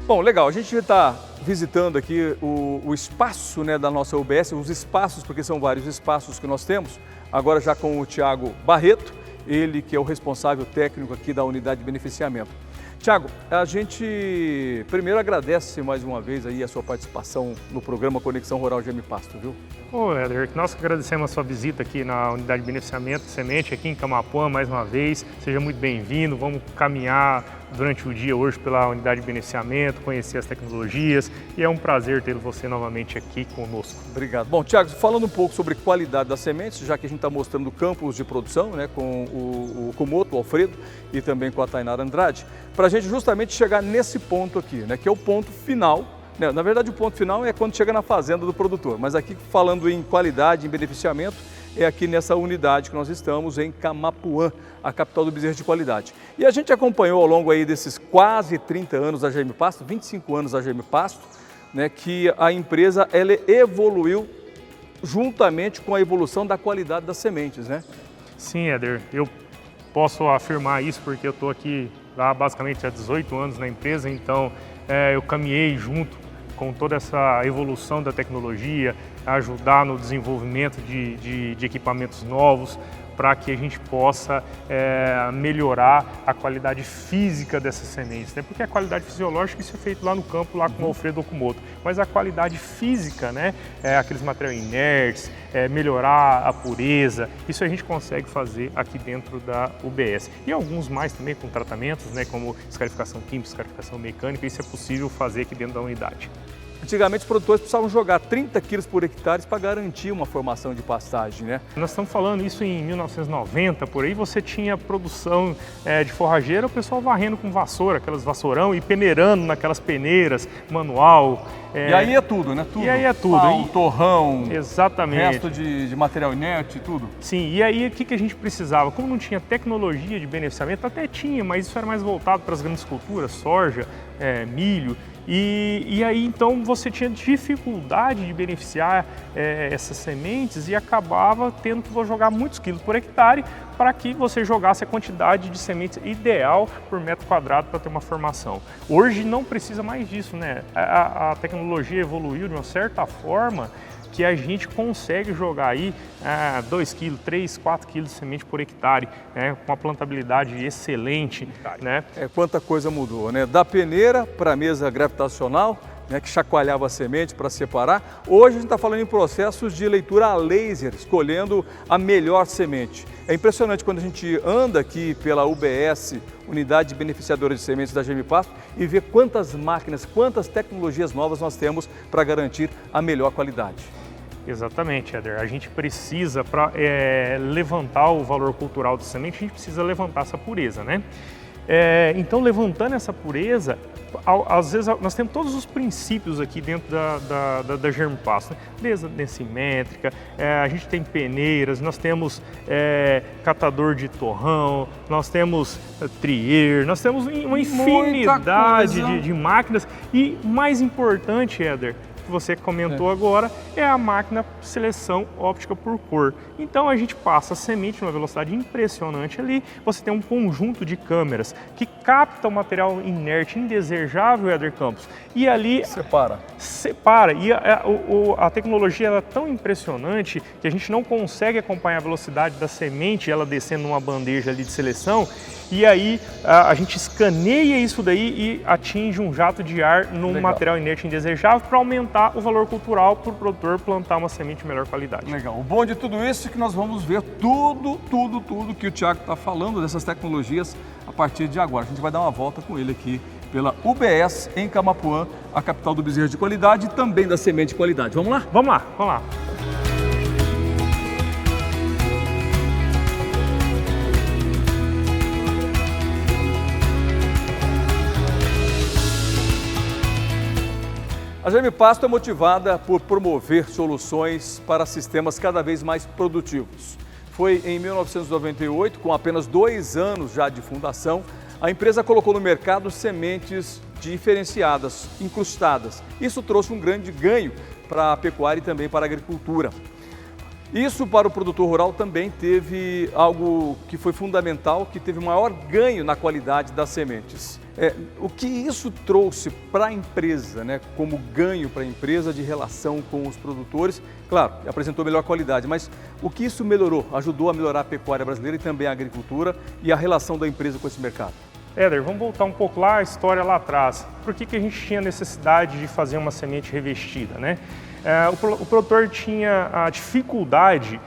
Bom, legal, a gente está visitando aqui o espaço, né, da nossa UBS, os espaços, porque são vários espaços que nós temos, agora já com o Thiago Barreto, ele que é o responsável técnico aqui da unidade de beneficiamento. Thiago, a gente primeiro agradece mais uma vez aí a sua participação no programa Conexão Rural Germipasto, viu? Ô, Éder, nós que agradecemos a sua visita aqui na unidade de beneficiamento de semente aqui em Camapuã mais uma vez. Seja muito bem-vindo, vamos caminhar durante o dia hoje pela unidade de beneficiamento, conhecer as tecnologias e é um prazer ter você novamente aqui conosco. Obrigado. Bom, Thiago, falando um pouco sobre qualidade das sementes, já que a gente está mostrando campos de produção, né, com o Okumoto, o Alfredo e também com a Tainara Andrade, para a gente justamente chegar nesse ponto aqui, né, que é o ponto final. Na verdade, o ponto final é quando chega na fazenda do produtor, mas aqui falando em qualidade, em beneficiamento, é aqui nessa unidade que nós estamos em Camapuã, a capital do bezerro de qualidade. E a gente acompanhou ao longo aí desses quase 30 anos da Germipasto, 25 anos da Germipasto, né, que a empresa ela evoluiu juntamente com a evolução da qualidade das sementes, né? Sim, Éder, eu posso afirmar isso porque eu estou aqui lá basicamente há 18 anos na empresa, então eu caminhei junto com toda essa evolução da tecnologia, ajudar no desenvolvimento de equipamentos novos para que a gente possa melhorar a qualidade física dessas sementes, né? Porque a qualidade fisiológica isso é feito lá no campo, lá com o Alfredo Okumoto, mas a qualidade física, né? Aqueles materiais inertes, melhorar a pureza, isso a gente consegue fazer aqui dentro da UBS. E alguns mais também com tratamentos, né? Como escarificação química, escarificação mecânica, isso é possível fazer aqui dentro da unidade. Antigamente os produtores precisavam jogar 30 quilos por hectare para garantir uma formação de pastagem, né? Nós estamos falando isso em 1990, por aí você tinha produção de forrageira, o pessoal varrendo com vassoura, aquelas vassourão e peneirando naquelas peneiras, manual. E aí é tudo, né? Tudo. E aí é tudo. Pau, torrão, exatamente. Resto de material inerte, tudo. Sim, e aí o que a gente precisava? Como não tinha tecnologia de beneficiamento, até tinha, mas isso era mais voltado para as grandes culturas, soja, milho. E aí então você tinha dificuldade de beneficiar essas sementes e acabava tendo que jogar muitos quilos por hectare para que você jogasse a quantidade de sementes ideal por metro quadrado para ter uma formação. Hoje não precisa mais disso, né? A tecnologia evoluiu de uma certa forma que a gente consegue jogar aí 2 kg, 3, 4 kg de semente por hectare, né, com uma plantabilidade excelente. Né? Quanta coisa mudou, né? Da peneira para a mesa gravitacional, né, que chacoalhava a semente para separar. Hoje a gente está falando em processos de leitura a laser, escolhendo a melhor semente. É impressionante quando a gente anda aqui pela UBS, Unidade Beneficiadora de Sementes da Germipasto, e vê quantas máquinas, quantas tecnologias novas nós temos para garantir a melhor qualidade. Exatamente, Éder. A gente precisa, para levantar o valor cultural da semente, a gente precisa levantar essa pureza, né? Então, levantando essa pureza, às vezes nós temos todos os princípios aqui dentro da Germipasto, né? Desde a densimétrica, a gente tem peneiras, nós temos catador de torrão, nós temos trier, nós temos uma infinidade de máquinas e, mais importante, Éder, que você comentou agora, é a máquina seleção óptica por cor. Então a gente passa a semente numa velocidade impressionante ali, você tem um conjunto de câmeras que capta o material inerte indesejável, Éder Campos, e ali separa. E a tecnologia é tão impressionante que a gente não consegue acompanhar a velocidade da semente, ela descendo numa bandeja ali de seleção, e aí a gente escaneia isso daí e atinge um jato de ar num material inerte indesejável para aumentar o valor cultural para o produtor plantar uma semente de melhor qualidade. Legal. O bom de tudo isso é que nós vamos ver tudo que o Thiago está falando dessas tecnologias a partir de agora. A gente vai dar uma volta com ele aqui pela UBS em Camapuã, a capital do bezerro de qualidade e também da semente de qualidade. Vamos lá? Vamos lá, vamos lá. A Germipasto é motivada por promover soluções para sistemas cada vez mais produtivos. Foi em 1998, com apenas 2 anos já de fundação, a empresa colocou no mercado sementes diferenciadas, incrustadas. Isso trouxe um grande ganho para a pecuária e também para a agricultura. Isso para o produtor rural também teve algo que foi fundamental, que teve maior ganho na qualidade das sementes. O que isso trouxe para a empresa, né, como ganho para a empresa de relação com os produtores, claro, apresentou melhor qualidade, mas o que isso melhorou, ajudou a melhorar a pecuária brasileira e também a agricultura e a relação da empresa com esse mercado? Éder, vamos voltar um pouco lá, a história lá atrás. Por que a gente tinha necessidade de fazer uma semente revestida, né? O produtor tinha a dificuldade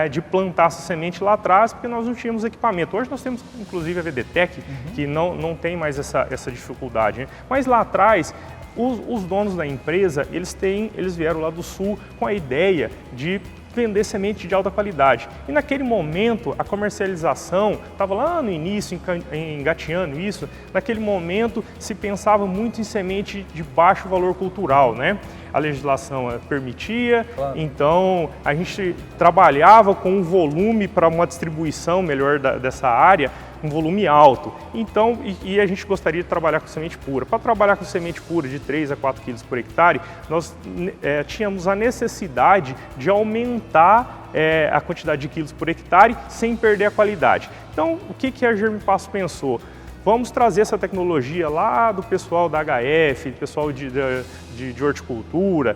de plantar essa semente lá atrás porque nós não tínhamos equipamento. Hoje nós temos inclusive a VDTEC, que não tem mais essa dificuldade, né? Mas lá atrás, os donos da empresa, eles vieram lá do sul com a ideia de vender semente de alta qualidade. E naquele momento, a comercialização estava lá no início, engateando isso. Naquele momento, se pensava muito em semente de baixo valor cultural, né? A legislação permitia, então a gente trabalhava com um volume para uma distribuição melhor dessa área, um volume alto. Então, e a gente gostaria de trabalhar com semente pura. Para trabalhar com semente pura de 3 a 4 quilos por hectare, nós tínhamos a necessidade de aumentar a quantidade de quilos por hectare sem perder a qualidade. Então, o que a Germipasto pensou? Vamos trazer essa tecnologia lá do pessoal da HF, pessoal de horticultura,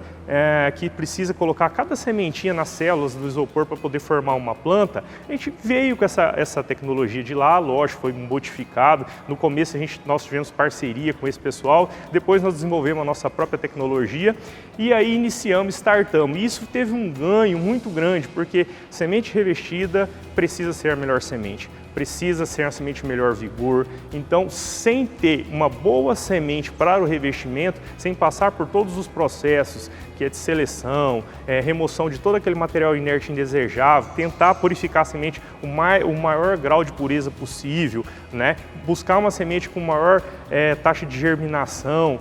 que precisa colocar cada sementinha nas células do isopor para poder formar uma planta. A gente veio com essa tecnologia de lá, lógico, foi modificado. No começo nós tivemos parceria com esse pessoal, depois nós desenvolvemos a nossa própria tecnologia e aí startamos. E isso teve um ganho muito grande, porque semente revestida precisa ser a melhor semente. precisa ser uma semente de melhor vigor. Então, sem ter uma boa semente para o revestimento, sem passar por todos os processos, que é de seleção, remoção de todo aquele material inerte indesejável, tentar purificar a semente o maior grau de pureza possível, né? Buscar uma semente com maior taxa de germinação,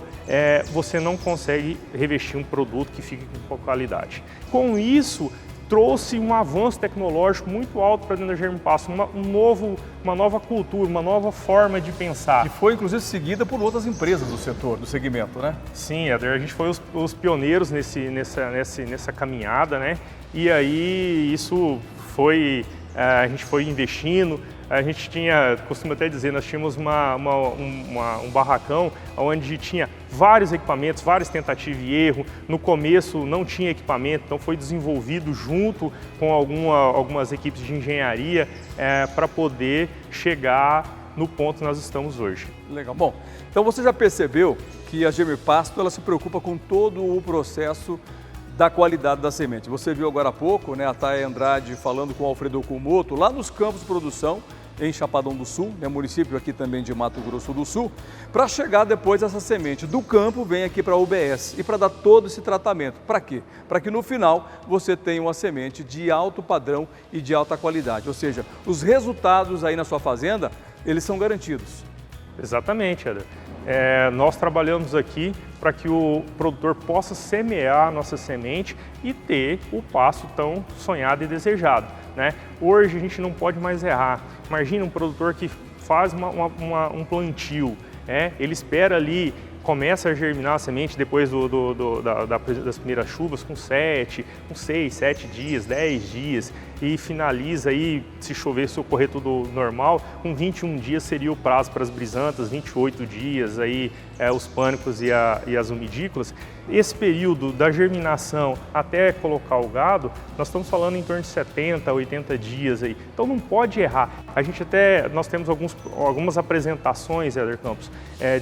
você não consegue revestir um produto que fique com qualidade. Com isso, trouxe um avanço tecnológico muito alto para dentro da Germipasto, uma nova cultura, uma nova forma de pensar. E foi, inclusive, seguida por outras empresas do setor, do segmento, né? Sim, Éder, a gente foi os pioneiros nessa caminhada, né? E aí isso foi, a gente foi investindo. A gente costumo até dizer, nós tínhamos um barracão onde tinha vários equipamentos, várias tentativas e erro. No começo não tinha equipamento, então foi desenvolvido junto com algumas equipes de engenharia para poder chegar no ponto que nós estamos hoje. Legal. Bom, então você já percebeu que a Germipasto ela se preocupa com todo o processo da qualidade da semente. Você viu agora há pouco, né, a Thay Andrade falando com o Alfredo Okumoto lá nos campos de produção em Chapadão do Sul, né, município aqui também de Mato Grosso do Sul, para chegar depois essa semente do campo vem aqui para a UBS e para dar todo esse tratamento. Para quê? Para que no final você tenha uma semente de alto padrão e de alta qualidade, ou seja, os resultados aí na sua fazenda, eles são garantidos. Exatamente, Éder. Nós trabalhamos aqui para que o produtor possa semear a nossa semente e ter o pasto tão sonhado e desejado, né? Hoje a gente não pode mais errar. Imagina um produtor que faz um plantio, ele espera ali, começa a germinar a semente depois das primeiras chuvas com 6, 7 dias, 10 dias e finaliza aí, se chover, se ocorrer tudo normal, com 21 dias seria o prazo para as brisantas, 28 dias aí os pânicos e as umidícolas. Esse período da germinação até colocar o gado, nós estamos falando em torno de 70, 80 dias aí. Então não pode errar. Nós temos algumas apresentações, Éder Campos,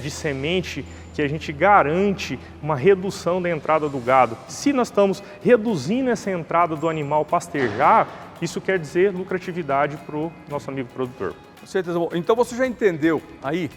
de semente que a gente garante uma redução da entrada do gado. Se nós estamos reduzindo essa entrada do animal pastejar, isso quer dizer lucratividade para o nosso amigo produtor. Com certeza. Então você já entendeu aí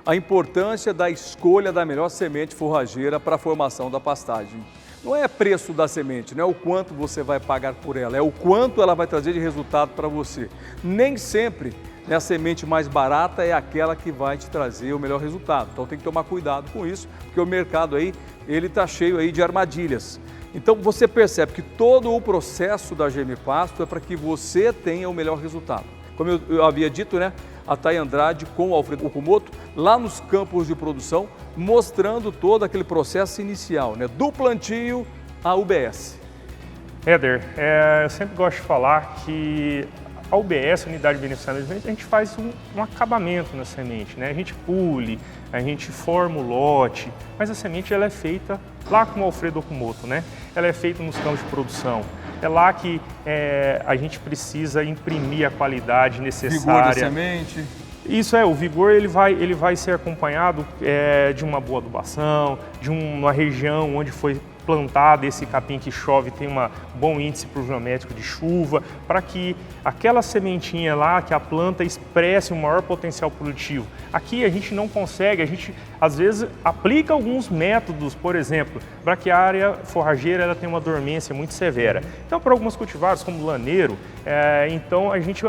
a importância da escolha da melhor semente forrageira para a formação da pastagem. Não é preço da semente, não é o quanto você vai pagar por ela, é o quanto ela vai trazer de resultado para você. Nem sempre a semente mais barata é aquela que vai te trazer o melhor resultado. Então tem que tomar cuidado com isso, porque o mercado aí, ele está cheio aí de armadilhas. Então você percebe que todo o processo da Germipasto é para que você tenha o melhor resultado. Como eu havia dito, né? A Thay Andrade com o Alfredo Okumoto, lá nos campos de produção, mostrando todo aquele processo inicial, né? Do plantio à UBS. Éder, eu sempre gosto de falar que a UBS, Unidade de Beneficiamento, a gente faz um acabamento na semente, né? A gente pule, a gente forma o lote, mas a semente ela é feita lá com o Alfredo Okumoto, né? Ela é feita nos campos de produção. É lá que a gente precisa imprimir a qualidade necessária. Vigor da semente. Isso o vigor ele vai ser acompanhado de uma boa adubação, de uma região onde foi plantado esse capim que chove, tem um bom índice pluviométrico de chuva, para que aquela sementinha lá, que a planta expresse um maior potencial produtivo. Aqui a gente não consegue, a gente às vezes aplica alguns métodos, por exemplo, braquiária forrageira ela tem uma dormência muito severa. Então, para algumas cultivares como laneiro, então a gente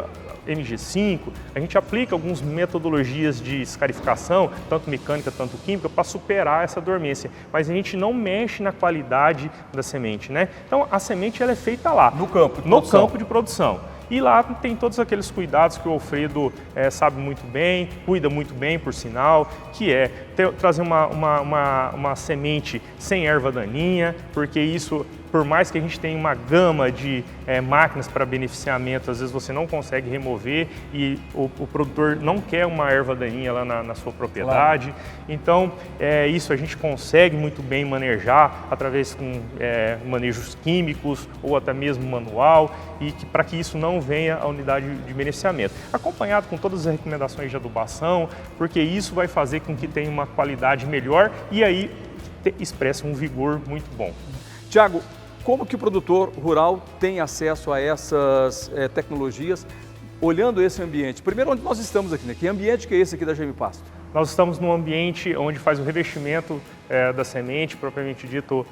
MG5, a gente aplica algumas metodologias de escarificação, tanto mecânica, tanto química, para superar essa dormência, mas a gente não mexe na qualidade da semente, né? Então a semente ela é feita lá, no campo de produção. E lá tem todos aqueles cuidados que o Alfredo sabe muito bem, cuida muito bem, por sinal, que é trazer uma semente sem erva daninha, porque isso, por mais que a gente tenha uma gama de máquinas para beneficiamento, às vezes você não consegue remover e o produtor não quer uma erva daninha lá na sua propriedade. Claro. Então, isso a gente consegue muito bem manejar através com manejos químicos ou até mesmo manual, e para que isso não venha à unidade de beneficiamento. Acompanhado com todas as recomendações de adubação, porque isso vai fazer com que tenha uma qualidade melhor e aí expressa um vigor muito bom. Tiago, como que o produtor rural tem acesso a essas tecnologias olhando esse ambiente, primeiro onde nós estamos aqui, né? Que ambiente que é esse aqui da Germipasto? Nós estamos num ambiente onde faz o revestimento da semente, propriamente dito,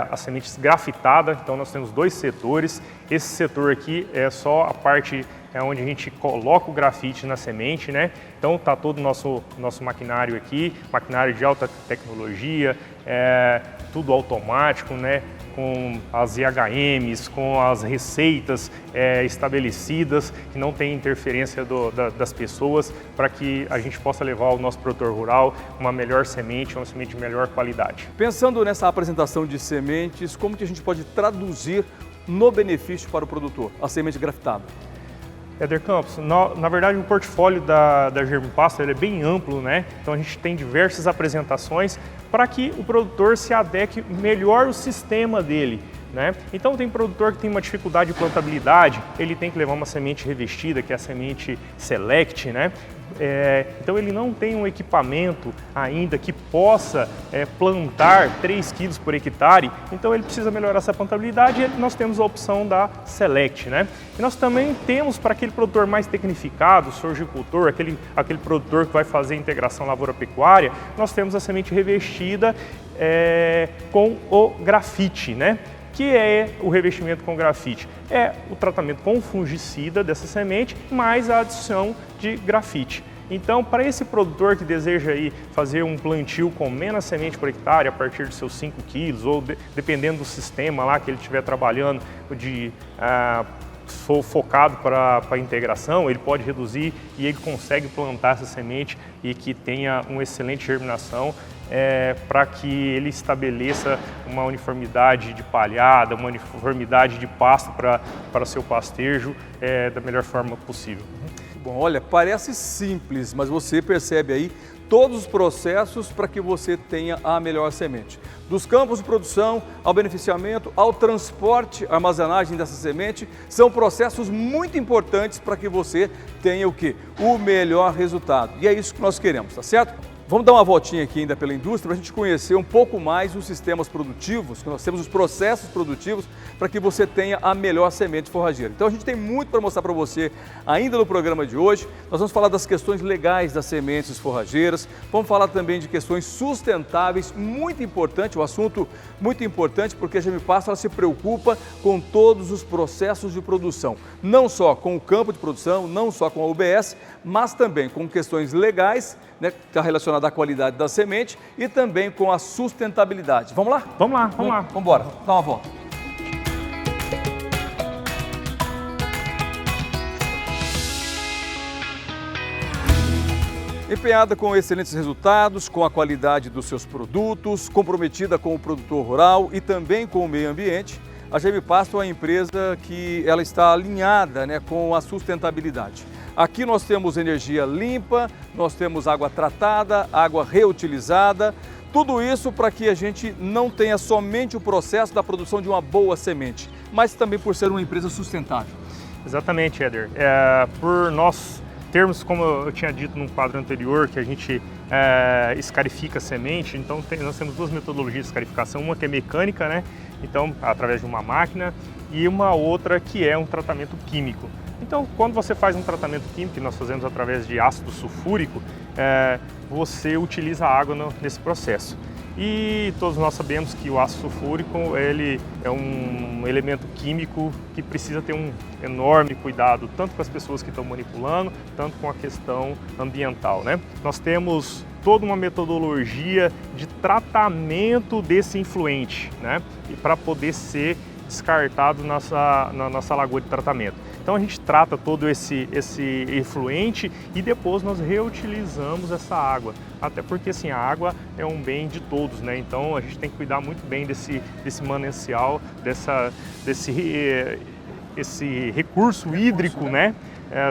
a semente graftada. Então nós temos 2 setores. Esse setor aqui é só a parte onde a gente coloca o grafite na semente, né? Então está todo o nosso maquinário aqui, maquinário de alta tecnologia, tudo automático, né? Com as IHMs, com as receitas estabelecidas, que não tem interferência das pessoas, para que a gente possa levar ao nosso produtor rural uma melhor semente, uma semente de melhor qualidade. Pensando nessa apresentação de sementes, como que a gente pode traduzir no benefício para o produtor a semente grafitada? Éder Campos, na verdade o portfólio da Germipasto é bem amplo, né? Então a gente tem diversas apresentações para que o produtor se adeque melhor ao sistema dele, né? Então tem produtor que tem uma dificuldade de plantabilidade, ele tem que levar uma semente revestida, que é a semente Select, né? Então ele não tem um equipamento ainda que possa plantar 3 quilos por hectare, então ele precisa melhorar essa plantabilidade e nós temos a opção da Select, né? E nós também temos para aquele produtor mais tecnificado, sorgicultor, aquele produtor que vai fazer integração lavoura-pecuária, nós temos a semente revestida com o grafite, né? Que é o revestimento com grafite? É o tratamento com fungicida dessa semente, mais a adição de grafite. Então, para esse produtor que deseja aí fazer um plantio com menos semente por hectare, a partir dos seus 5 quilos, ou dependendo do sistema lá que ele estiver trabalhando, focado para a integração, ele pode reduzir e ele consegue plantar essa semente e que tenha uma excelente germinação, para que ele estabeleça uma uniformidade de palhada, uma uniformidade de pasto para seu pastejo da melhor forma possível. Bom, olha, parece simples, mas você percebe aí todos os processos para que você tenha a melhor semente. Dos campos de produção ao beneficiamento, ao transporte, armazenagem dessa semente, são processos muito importantes para que você tenha o quê? O melhor resultado. E é isso que nós queremos, tá certo? Vamos dar uma voltinha aqui ainda pela indústria para a gente conhecer um pouco mais os sistemas produtivos, que nós temos os processos produtivos para que você tenha a melhor semente forrageira. Então a gente tem muito para mostrar para você ainda no programa de hoje. Nós vamos falar das questões legais das sementes forrageiras, vamos falar também de questões sustentáveis, muito importante, um assunto muito importante, porque a Germipasto ela se preocupa com todos os processos de produção, não só com o campo de produção, não só com a UBS, mas também com questões legais, né, que está relacionada à qualidade da semente e também com a sustentabilidade. Vamos lá? Vamos lá. Vamos embora, dá uma volta. Empenhada com excelentes resultados, com a qualidade dos seus produtos, comprometida com o produtor rural e também com o meio ambiente, a Germipasto é uma empresa que ela está alinhada, né, com a sustentabilidade. Aqui nós temos energia limpa, nós temos água tratada, água reutilizada, tudo isso para que a gente não tenha somente o processo da produção de uma boa semente, mas também por ser uma empresa sustentável. Exatamente, Éder. Por nós termos, como eu tinha dito num quadro anterior, que a gente escarifica a semente, então nós temos 2 metodologias de escarificação, uma que é mecânica, né? Então através de uma máquina, e uma outra que é um tratamento químico. Então, quando você faz um tratamento químico, que nós fazemos através de ácido sulfúrico, você utiliza a água nesse processo. E todos nós sabemos que o ácido sulfúrico ele é um elemento químico que precisa ter um enorme cuidado, tanto com as pessoas que estão manipulando, tanto com a questão ambiental, né? Nós temos toda uma metodologia de tratamento desse influente, né? E para poder ser descartado na nossa lagoa de tratamento. Então a gente trata todo esse efluente e depois nós reutilizamos essa água. Até porque assim, a água é um bem de todos, né? Então a gente tem que cuidar muito bem desse manancial, esse recurso hídrico, né?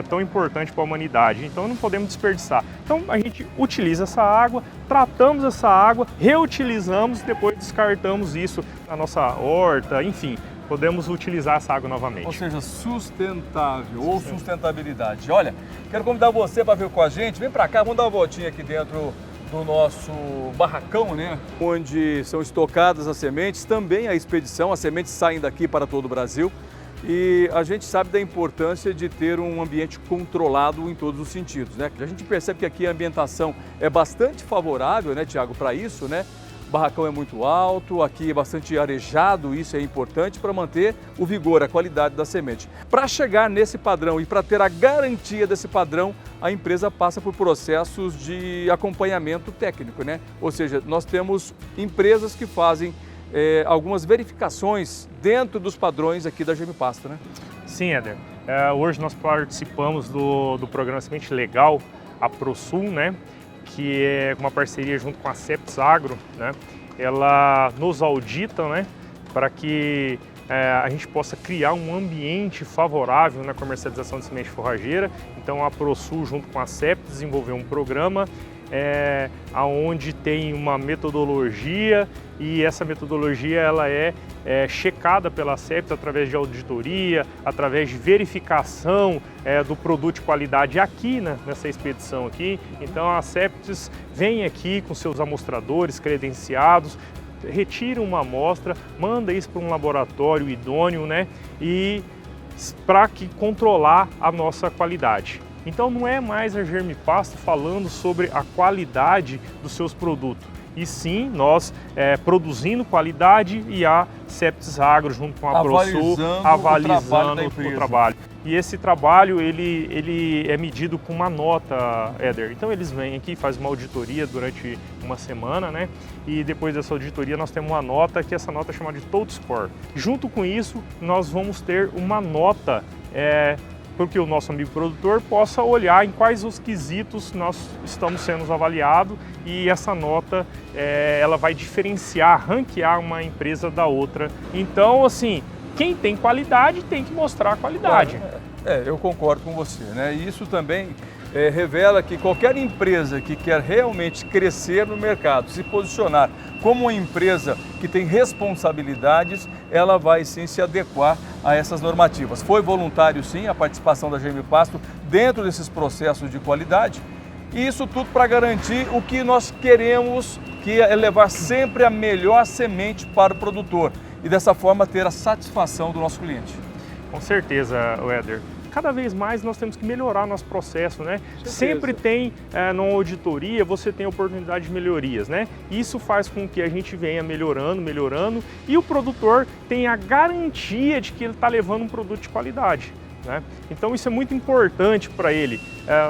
Tão importante para a humanidade. Então não podemos desperdiçar. Então a gente utiliza essa água, tratamos essa água, reutilizamos e depois descartamos isso na nossa horta, enfim. Podemos utilizar essa água novamente. Ou seja, sustentável ou sustentabilidade. Olha, quero convidar você para vir com a gente. Vem para cá, vamos dar uma voltinha aqui dentro do nosso barracão, né? Onde são estocadas as sementes, também a expedição, as sementes saem daqui para todo o Brasil. E a gente sabe da importância de ter um ambiente controlado em todos os sentidos, né? A gente percebe que aqui a ambientação é bastante favorável, né, Tiago, para isso, né? O barracão é muito alto, aqui é bastante arejado, isso é importante para manter o vigor, a qualidade da semente. Para chegar nesse padrão e para ter a garantia desse padrão, a empresa passa por processos de acompanhamento técnico, né? Ou seja, nós temos empresas que fazem algumas verificações dentro dos padrões aqui da Germipasta, né? Sim, Éder. Hoje nós participamos do programa Semente Legal, a ProSul, né? Que é uma parceria junto com a Cepts Agro, né? Ela nos audita, né? Para que a gente possa criar um ambiente favorável na comercialização de semente forrageira. Então a ProSul junto com a Cepts desenvolveu um programa onde tem uma metodologia, e essa metodologia ela é checada pela Cepts através de auditoria, através de verificação do produto de qualidade aqui, né, nessa expedição aqui. Então a Cepts vem aqui com seus amostradores credenciados, retira uma amostra, manda isso para um laboratório idôneo, né, e para controlar a nossa qualidade. Então não é mais a Germipasta falando sobre a qualidade dos seus produtos, e sim nós produzindo qualidade e a Cepts Agro junto com a ProSul avalizando o trabalho. E esse trabalho ele é medido com uma nota, Éder. Então eles vêm aqui, fazem uma auditoria durante uma semana, né? E depois dessa auditoria nós temos uma nota, que essa nota é chamada de Total Score. Junto com isso nós vamos ter uma nota porque o nosso amigo produtor possa olhar em quais os quesitos nós estamos sendo avaliados, e essa nota ela vai diferenciar, ranquear uma empresa da outra. Então, assim, quem tem qualidade tem que mostrar a qualidade. Eu concordo com você, né? E isso também revela que qualquer empresa que quer realmente crescer no mercado, se posicionar como uma empresa que tem responsabilidades, ela vai sim se adequar a essas normativas. Foi voluntário sim a participação da Germipasto dentro desses processos de qualidade, e isso tudo para garantir o que nós queremos, que é levar sempre a melhor semente para o produtor e dessa forma ter a satisfação do nosso cliente. Com certeza, Éder. Cada vez mais nós temos que melhorar nosso processo, né? Sempre tem, numa auditoria, você tem oportunidade de melhorias, né? Isso faz com que a gente venha melhorando, e o produtor tenha a garantia de que ele está levando um produto de qualidade, né? Então isso é muito importante para ele.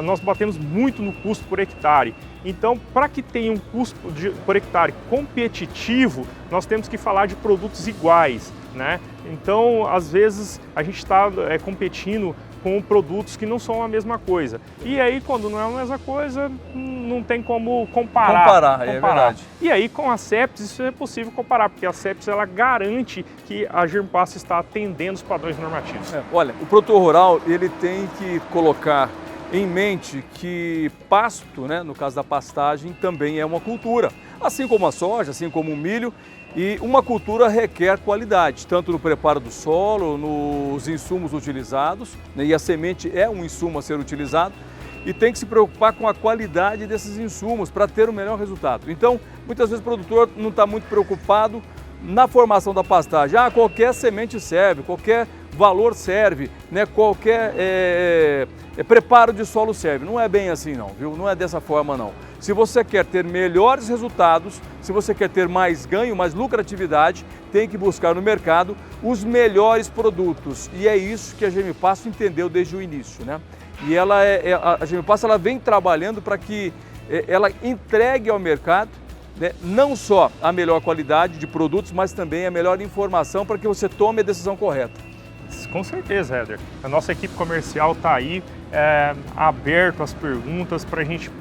Nós batemos muito no custo por hectare. Então, para que tenha um custo por hectare competitivo, nós temos que falar de produtos iguais, né? Então, às vezes, a gente está competindo com produtos que não são a mesma coisa. E aí, quando não é a mesma coisa, não tem como comparar. É verdade. E aí, com a Cepts, isso é possível comparar, porque a Cepts ela garante que a Germipasta está atendendo os padrões normativos. Olha, o produtor rural ele tem que colocar em mente que pasto, né, no caso da pastagem, também é uma cultura. Assim como a soja, assim como o milho, e uma cultura requer qualidade, tanto no preparo do solo, nos insumos utilizados, né, e a semente é um insumo a ser utilizado, e tem que se preocupar com a qualidade desses insumos para ter o melhor resultado. Então, muitas vezes o produtor não está muito preocupado na formação da pastagem. Qualquer semente serve, qualquer valor serve, né? Qualquer preparo de solo serve. Não é bem assim não, viu? Não é dessa forma não. Se você quer ter melhores resultados, se você quer ter mais ganho, mais lucratividade, tem que buscar no mercado os melhores produtos. E é isso que a Germipasta entendeu desde o início, né? E a Germipasta ela vem trabalhando para que ela entregue ao mercado, né, não só a melhor qualidade de produtos, mas também a melhor informação para que você tome a decisão correta. Com certeza, Éder. A nossa equipe comercial está aí, aberto às perguntas para a gente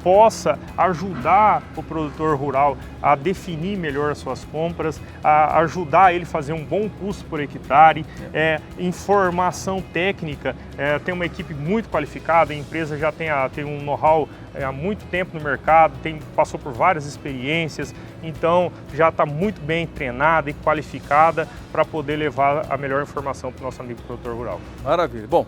possa ajudar o produtor rural a definir melhor as suas compras, a ajudar ele a fazer um bom custo por hectare, informação técnica. Tem uma equipe muito qualificada, a empresa já tem um know-how há muito tempo no mercado, passou por várias experiências, então já está muito bem treinada e qualificada para poder levar a melhor informação para o nosso amigo produtor rural. Maravilha. Bom,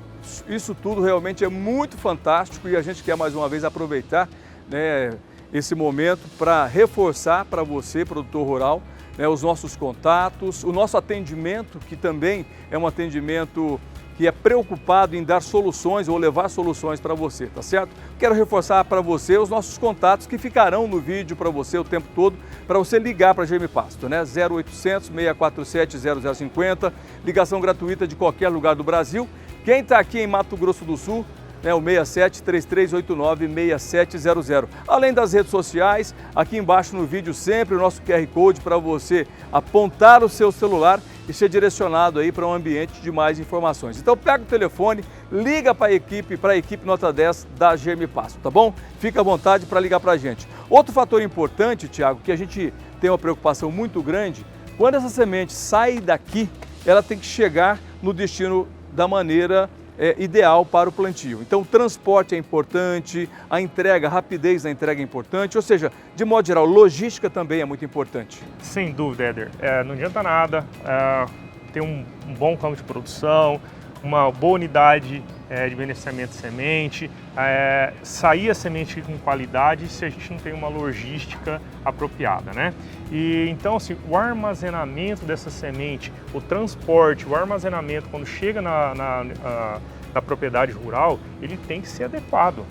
isso tudo realmente é muito fantástico e a gente quer mais uma vez aproveitar, né, esse momento para reforçar para você, produtor rural, né, os nossos contatos, o nosso atendimento, que também é um atendimento que é preocupado em dar soluções ou levar soluções para você, tá certo? Quero reforçar para você os nossos contatos que ficarão no vídeo para você o tempo todo, para você ligar para a Germipasto, né? 0800 647 0050, ligação gratuita de qualquer lugar do Brasil. Quem está aqui em Mato Grosso do Sul, né, o 67 3389 6700. Além das redes sociais, aqui embaixo no vídeo sempre o nosso QR Code para você apontar o seu celular e ser direcionado aí para um ambiente de mais informações. Então pega o telefone, liga para a equipe nota 10 da Germipasto, tá bom? Fica à vontade para ligar para a gente. Outro fator importante, Tiago, que a gente tem uma preocupação muito grande, quando essa semente sai daqui, ela tem que chegar no destino da maneira ideal para o plantio. Então o transporte é importante, a entrega, a rapidez da entrega é importante, ou seja, de modo geral, logística também é muito importante. Sem dúvida, Éder. Não adianta nada ter um bom campo de produção, uma boa unidade de beneficiamento de semente, sair a semente com qualidade se a gente não tem uma logística apropriada, né? E então, assim, o armazenamento dessa semente, o transporte, o armazenamento, quando chega na propriedade rural, ele tem que ser adequado.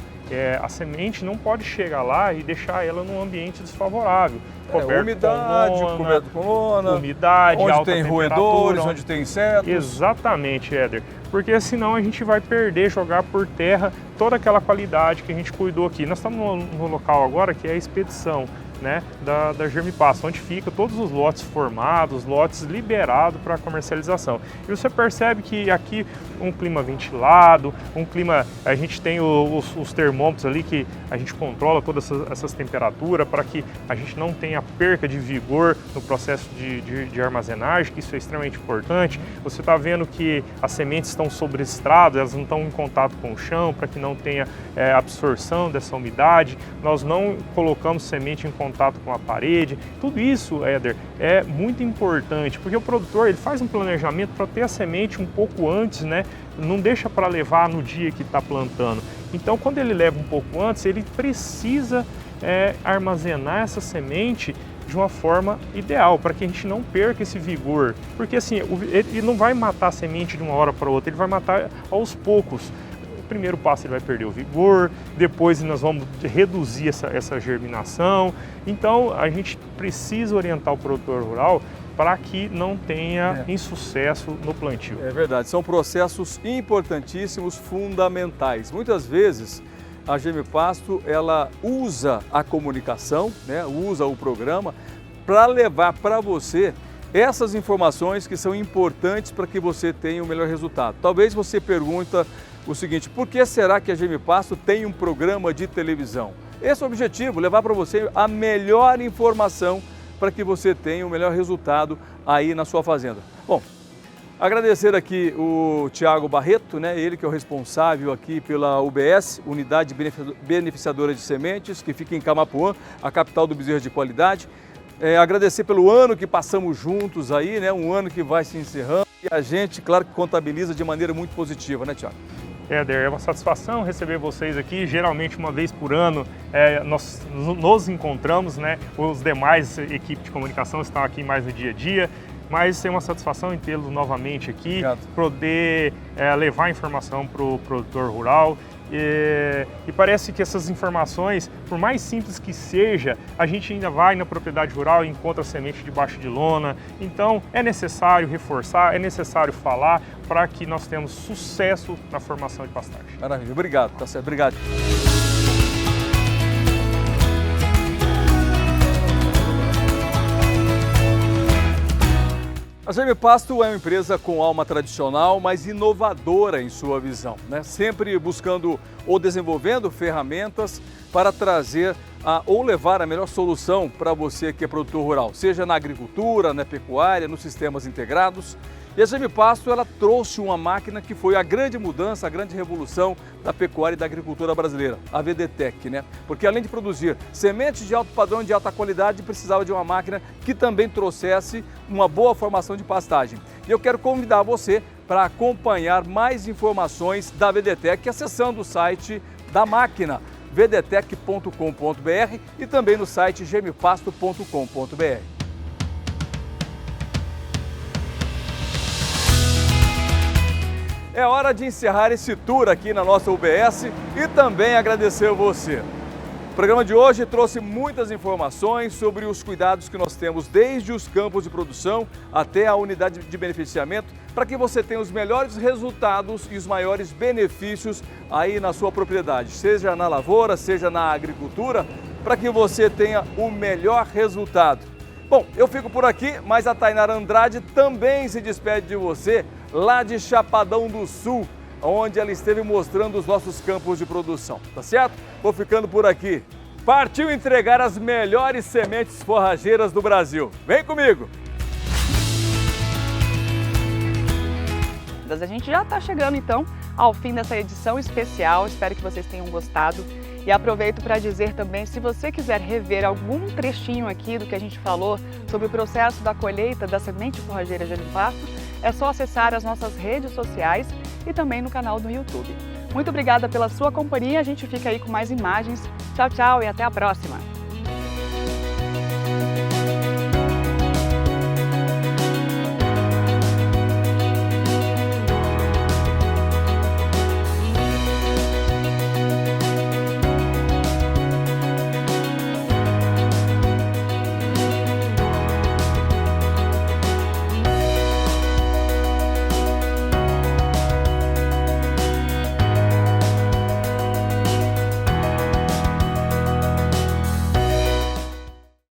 A semente não pode chegar lá e deixar ela num ambiente desfavorável. Umidade, coberto com lona, umidade, onde alta tem temperatura, roedores, onde tem insetos. Exatamente, Éder. Porque senão a gente vai perder, jogar por terra toda aquela qualidade que a gente cuidou aqui. Nós estamos no local agora que é a expedição, né, da Germipasto, onde fica todos os lotes formados, lotes liberados para comercialização. E você percebe que aqui um clima ventilado, um clima, a gente tem os termômetros ali que a gente controla todas essas temperaturas para que a gente não tenha perca de vigor no processo de armazenagem, que isso é extremamente importante. Você está vendo que as sementes estão sobre estrado, elas não estão em contato com o chão para que não tenha absorção dessa umidade. Nós não colocamos semente em contato com a parede. Tudo isso, Éder, é muito importante, porque o produtor ele faz um planejamento para ter a semente um pouco antes, né? Não deixa para levar no dia que está plantando. Então, quando ele leva um pouco antes, ele precisa armazenar essa semente de uma forma ideal, para que a gente não perca esse vigor. Porque assim, ele não vai matar a semente de uma hora para outra, ele vai matar aos poucos. O primeiro passo ele vai perder o vigor, depois nós vamos reduzir essa germinação. Então a gente precisa orientar o produtor rural para que não tenha insucesso no plantio. É verdade, são processos importantíssimos, fundamentais. Muitas vezes a Germipasto ela usa a comunicação, né, usa o programa para levar para você essas informações que são importantes para que você tenha o melhor resultado. Talvez você pergunta o seguinte: por que será que a Germipasto tem um programa de televisão? Esse é o objetivo, levar para você a melhor informação para que você tenha o melhor resultado aí na sua fazenda. Bom, agradecer aqui o Tiago Barreto, né, ele que é o responsável aqui pela UBS, Unidade Beneficiadora de Sementes, que fica em Camapuã, a capital do bezerro de qualidade. Agradecer pelo ano que passamos juntos aí, né, um ano que vai se encerrando e a gente, claro, que contabiliza de maneira muito positiva, né, Tiago? Éder, é uma satisfação receber vocês aqui. Geralmente, uma vez por ano, nós nos encontramos, né? Os demais equipes de comunicação estão aqui mais no dia a dia, mas é uma satisfação em tê-los novamente aqui, poder levar informação para o produtor rural. E parece que essas informações, por mais simples que seja, a gente ainda vai na propriedade rural e encontra semente debaixo de lona. Então é necessário reforçar, é necessário falar para que nós tenhamos sucesso na formação de pastagem. Maravilha, obrigado, tá certo, obrigado. A Germipasto é uma empresa com alma tradicional, mas inovadora em sua visão, né? Sempre buscando ou desenvolvendo ferramentas para trazer ou levar a melhor solução para você que é produtor rural, seja na agricultura, na pecuária, nos sistemas integrados. E a Germipasto ela trouxe uma máquina que foi a grande mudança, a grande revolução da pecuária e da agricultura brasileira, a VDTEC, né? Porque além de produzir sementes de alto padrão e de alta qualidade, precisava de uma máquina que também trouxesse uma boa formação de pastagem. E eu quero convidar você para acompanhar mais informações da VDTEC acessando o site da máquina, vdtec.com.br, e também no site germipasto.com.br. é hora de encerrar esse tour aqui na nossa UBS e também agradecer a você. O programa de hoje trouxe muitas informações sobre os cuidados que nós temos desde os campos de produção até a unidade de beneficiamento para que você tenha os melhores resultados e os maiores benefícios aí na sua propriedade, seja na lavoura, seja na agricultura, para que você tenha o melhor resultado. Bom, eu fico por aqui, mas a Tainara Andrade também se despede de você lá de Chapadão do Sul, onde ela esteve mostrando os nossos campos de produção, tá certo? Vou ficando por aqui. Partiu entregar as melhores sementes forrageiras do Brasil. Vem comigo! A gente já está chegando então ao fim dessa edição especial, espero que vocês tenham gostado. E aproveito para dizer também, se você quiser rever algum trechinho aqui do que a gente falou sobre o processo da colheita da semente forrageira Germipasto, é só acessar as nossas redes sociais e também no canal do YouTube. Muito obrigada pela sua companhia, a gente fica aí com mais imagens. Tchau, tchau e até a próxima!